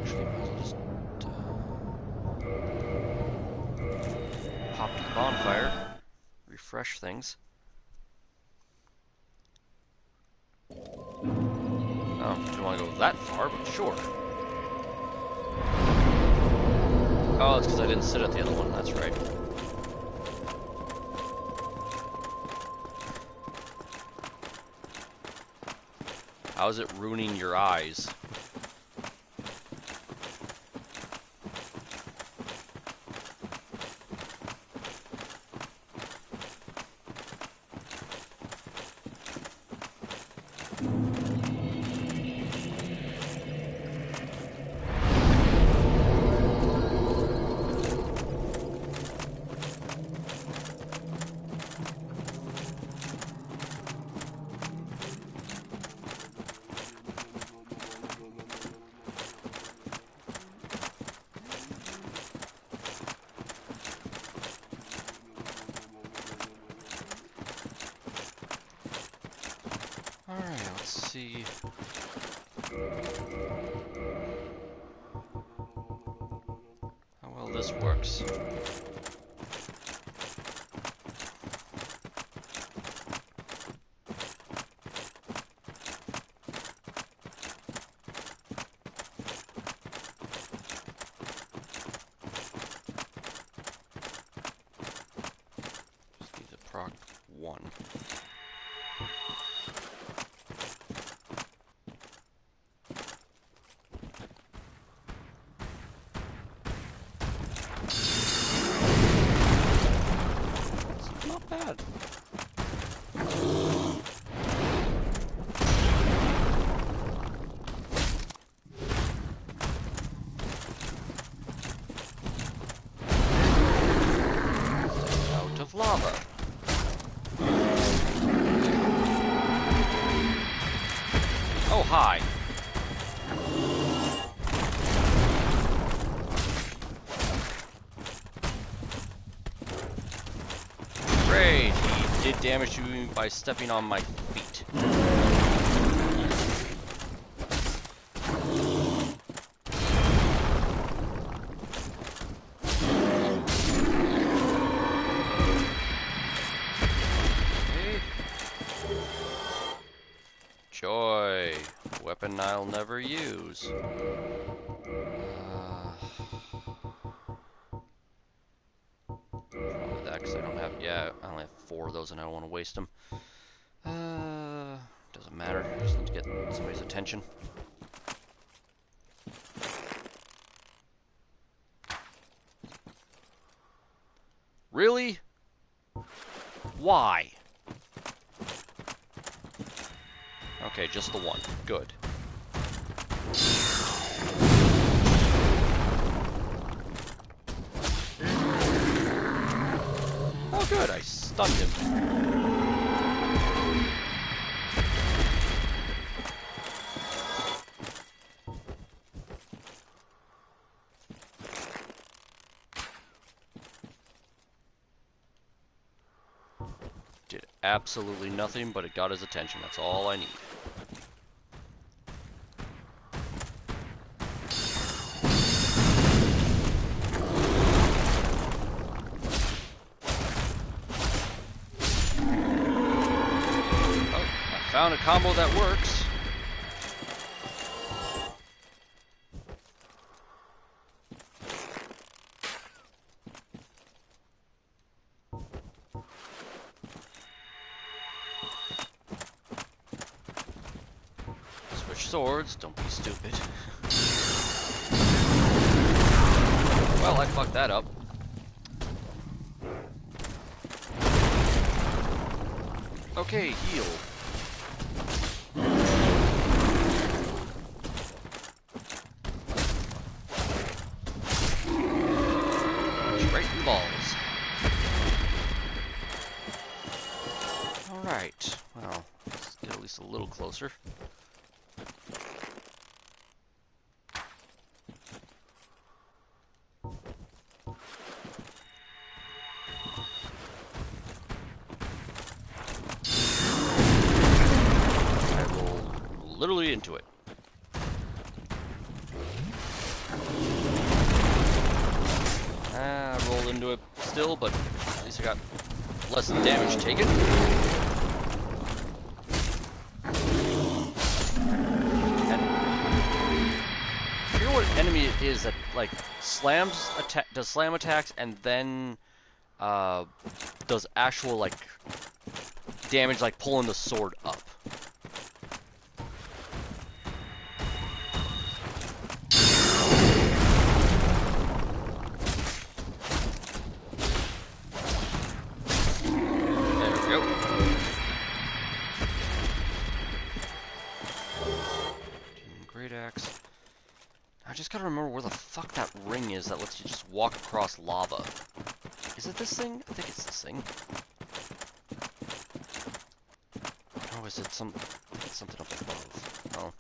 Actually, I'll just pop to the bonfire, refresh things. Oh, didn't want to go that far, but sure. Oh, it's because I didn't sit at the other one, that's right. How is it ruining your eyes? See. How well this works. Just need to proc one. of lava. Oh, hi. Great, he did damage to me by stepping on my feet. Okay. Joy, weapon I'll never use. That because I don't have, yeah, I only have 4 of those and I don't want to waste them. Doesn't matter, I just need to get somebody's attention. Really? Why? Okay, just the one. Good. Oh, good, I stunned him. Did absolutely nothing, but it got his attention. That's all I need. Found a combo that works. Switch swords, don't be stupid. Well, I fucked that up. Okay, heal. Balls. Alright, well, let's get at least a little closer. I roll literally into it. I rolled into it still, but at least I got less damage taken. And I forget what enemy it is that like does slam attacks and then does actual like damage, like pulling the sword up. I just gotta remember where the fuck that ring is that lets you just walk across lava. Is it this thing? I think it's this thing. Oh, is it some... I think it's something up above. Oh.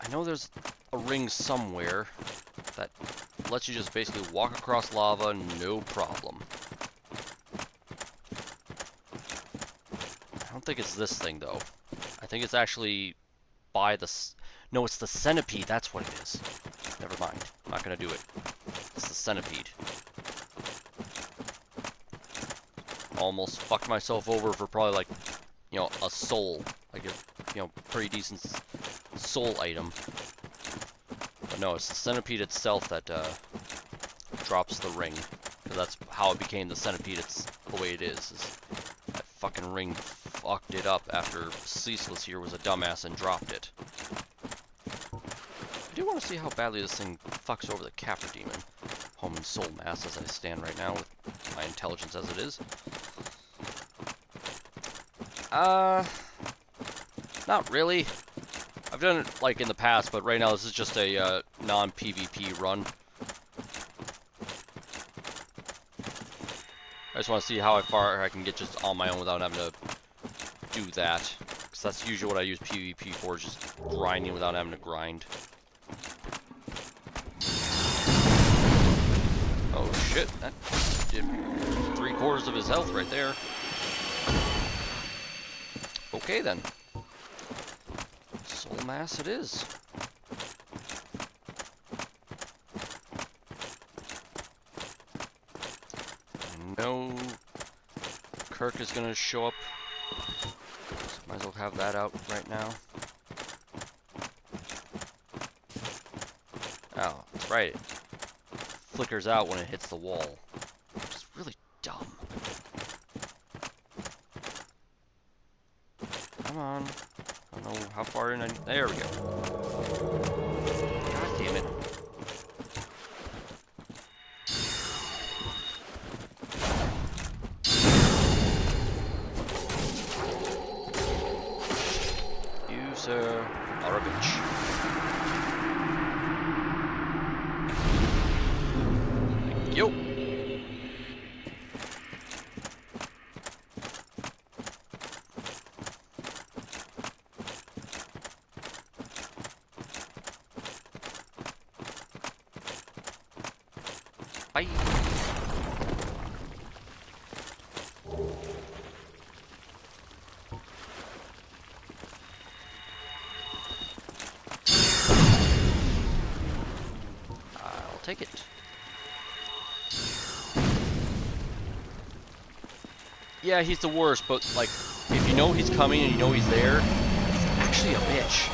I know there's a ring somewhere that lets you just basically walk across lava, no problem. I don't think it's this thing, though. I think it's actually by the... No, it's the centipede. That's what it is. Never mind. I'm not going to do it. It's the centipede. Almost fucked myself over for probably, like, you know, a soul. Like a, you know, pretty decent soul item. But no, it's the centipede itself that drops the ring. Because that's how it became the centipede. It's the way it is that fucking ring fucked it up after Ceaseless here was a dumbass and dropped it. I do want to see how badly this thing fucks over the Capra Demon. Home and soul mass as I stand right now with my intelligence as it is. Not really. I've done it like in the past, but right now this is just a non-PvP run. just want to see how far I can get just on my own without having to do that. Because that's usually what I use PvP for, is just grinding without having to grind. Oh shit, that did 3/4 of his health right there. Okay then. Soul mass it is. I know Kirk is gonna show up. So might as well have that out right now. Oh, that's right. It flickers out when it hits the wall. Which is really dumb. Come on. I don't know how far in I... There we go. God damn it. You, sir, are a bitch. Thank you. Bye. I'll take it. Yeah, he's the worst, but like, if you know he's coming and you know he's there, he's actually a bitch.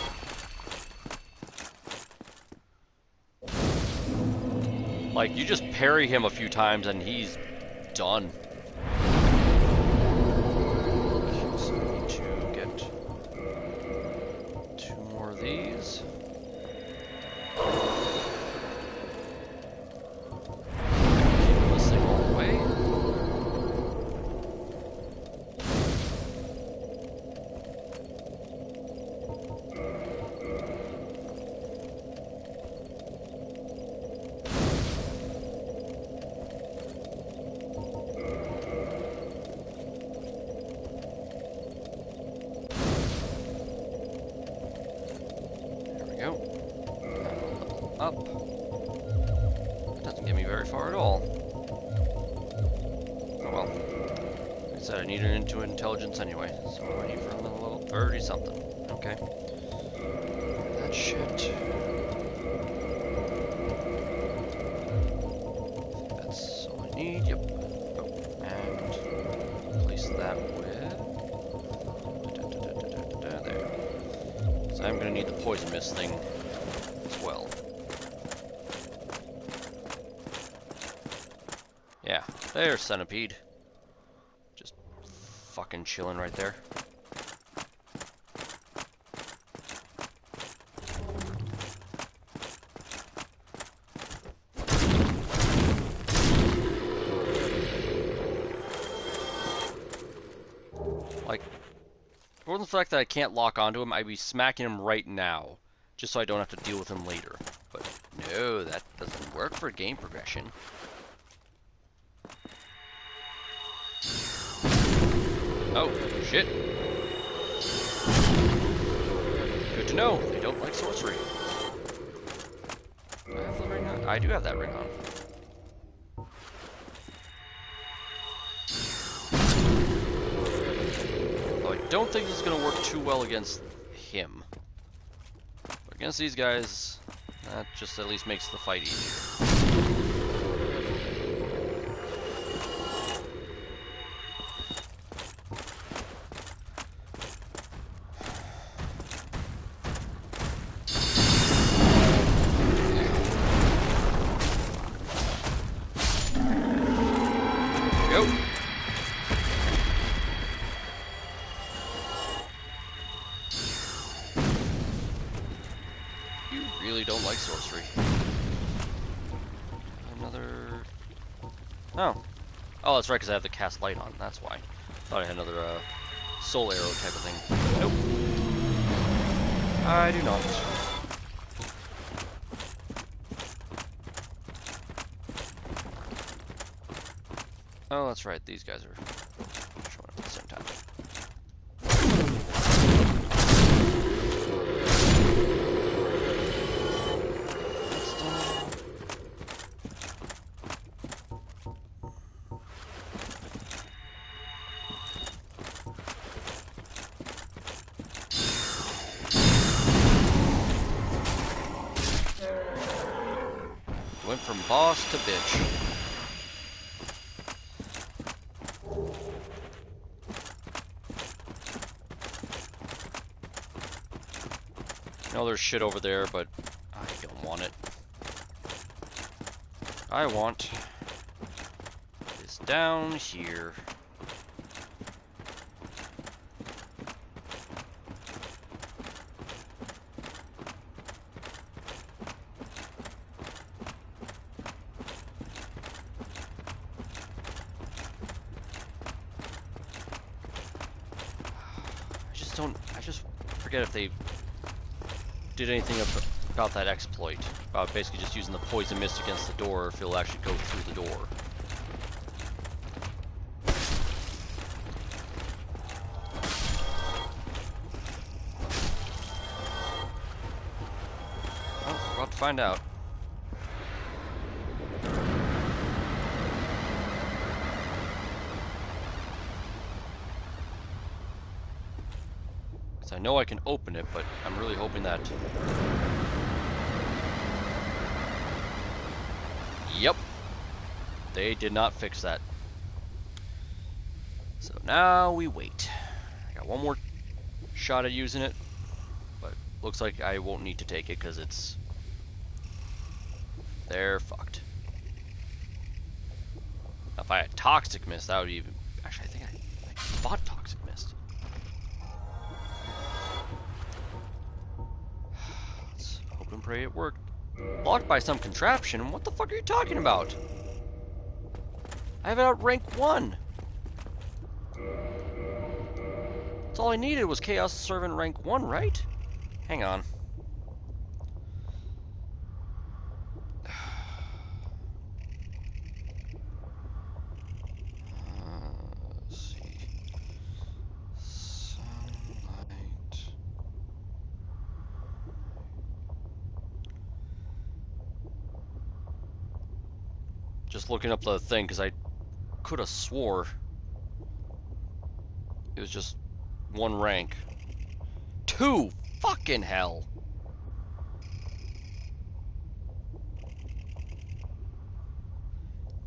Like, you just parry him a few times and he's done. So I need to get 2 more of these. Keep this thing all the way. Up. It doesn't get me very far at all. Oh well. Like I said, I needed into intelligence anyway, so I need for another level 30 something. Okay. That shit. That's all I need, yep. Oh, and place that with... There. So I'm gonna need the poison mist thing as well. Yeah, there's Centipede. Just fucking chilling right there. Like, more than the fact that I can't lock onto him, I'd be smacking him right now, just so I don't have to deal with him later. But no, that doesn't work for game progression. Oh, shit. Good to know. They don't like sorcery. Do I have the ring on? I do have that ring on. Though I don't think this is going to work too well against him. But against these guys, that just at least makes the fight easier. Don't like sorcery. Another... Oh. Oh, that's right, because I have the cast light on. That's why. Thought I had another soul arrow type of thing. Nope. I do not. Oh, that's right. These guys are showing up at the same time. Went from boss to bitch. I know there's shit over there, but I don't want it. I want is down here. I just forget if they did anything about that exploit, about basically just using the poison mist against the door, or if it'll actually go through the door. Well, we're about to find out. I know I can open it, but I'm really hoping that... Yep. They did not fix that. So now we wait. I got one more shot at using it, but looks like I won't need to take it because it's... They're fucked. Now, if I had Toxic Mist, that would even... Actually, I think I bought Toxic Mist. Let's hope and pray it worked. Blocked by some contraption? What the fuck are you talking about? I have it at rank 1. That's all I needed was Chaos Servant rank 1, right? Hang on. Let's see. Sunlight. Just looking up the thing, because I could have swore it was just 1 rank. 2! Fucking hell!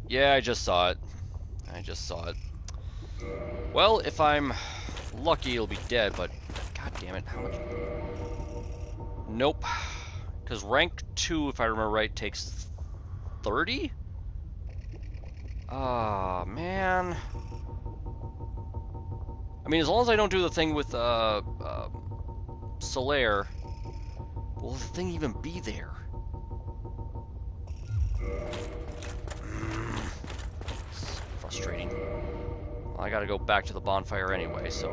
Yeah, I just saw it. Well, if I'm lucky, it'll be dead, but god damn it, how much? Nope. Because rank 2, if I remember right, takes 30? Ah, man. I mean, as long as I don't do the thing with, Solaire, will the thing even be there? It's frustrating. Well, I gotta go back to the bonfire anyway, so...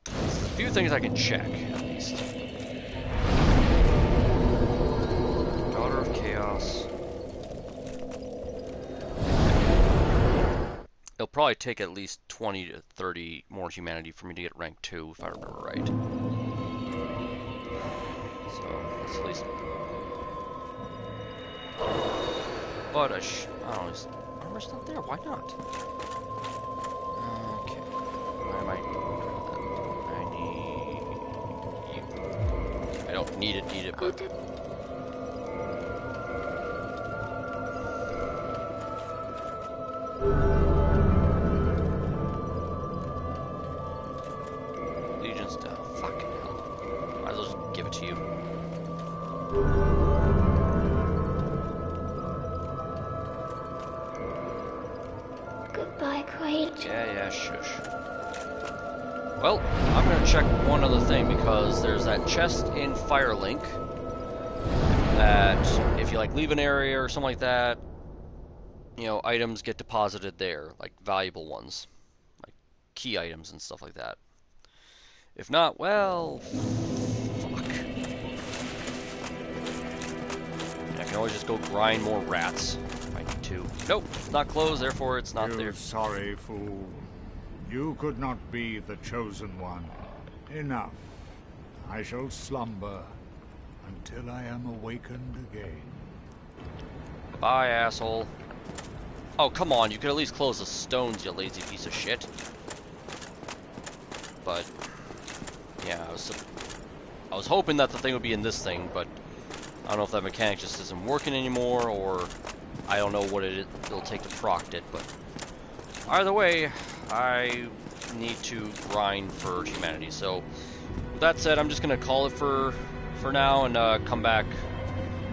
There's a few things I can check, at least. Daughter of Chaos. It'll probably take at least 20 to 30 more humanity for me to get rank 2, if I remember right. So, that's at least... But I don't know, is armor's not there, why not? Okay. Why am I need... I don't need it, but... Legion's down. Fucking hell. Might as well just give it to you. Goodbye, Quaid. Yeah, shush. Well, I'm gonna check one other thing, because there's that chest in Firelink that if you like leave an area or something like that, you know, items get deposited there, like valuable ones, like key items and stuff like that. If not, well, fuck. always just go grind more rats if I need to. Nope, it's not closed, therefore it's not You there. sorry fool. You could not be the chosen one. Enough. I shall slumber until I am awakened again. Bye, asshole. Oh, come on, you could at least close the stones, you lazy piece of shit. But, yeah, I was hoping that the thing would be in this thing, but I don't know if that mechanic just isn't working anymore, or I don't know what it'll take to proc it, but either way, I need to grind for humanity. So, with that said, I'm just going to call it for now and come back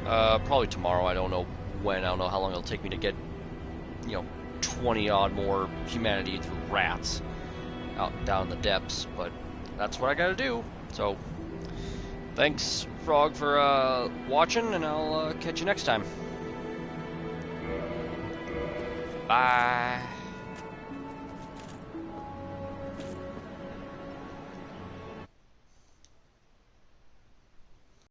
probably tomorrow. I don't know when, I don't know how long it'll take me to get, 20 odd more humanity through rats out down in the depths, but that's what I gotta do. So, thanks, Frog, for watching, and I'll catch you next time. Bye.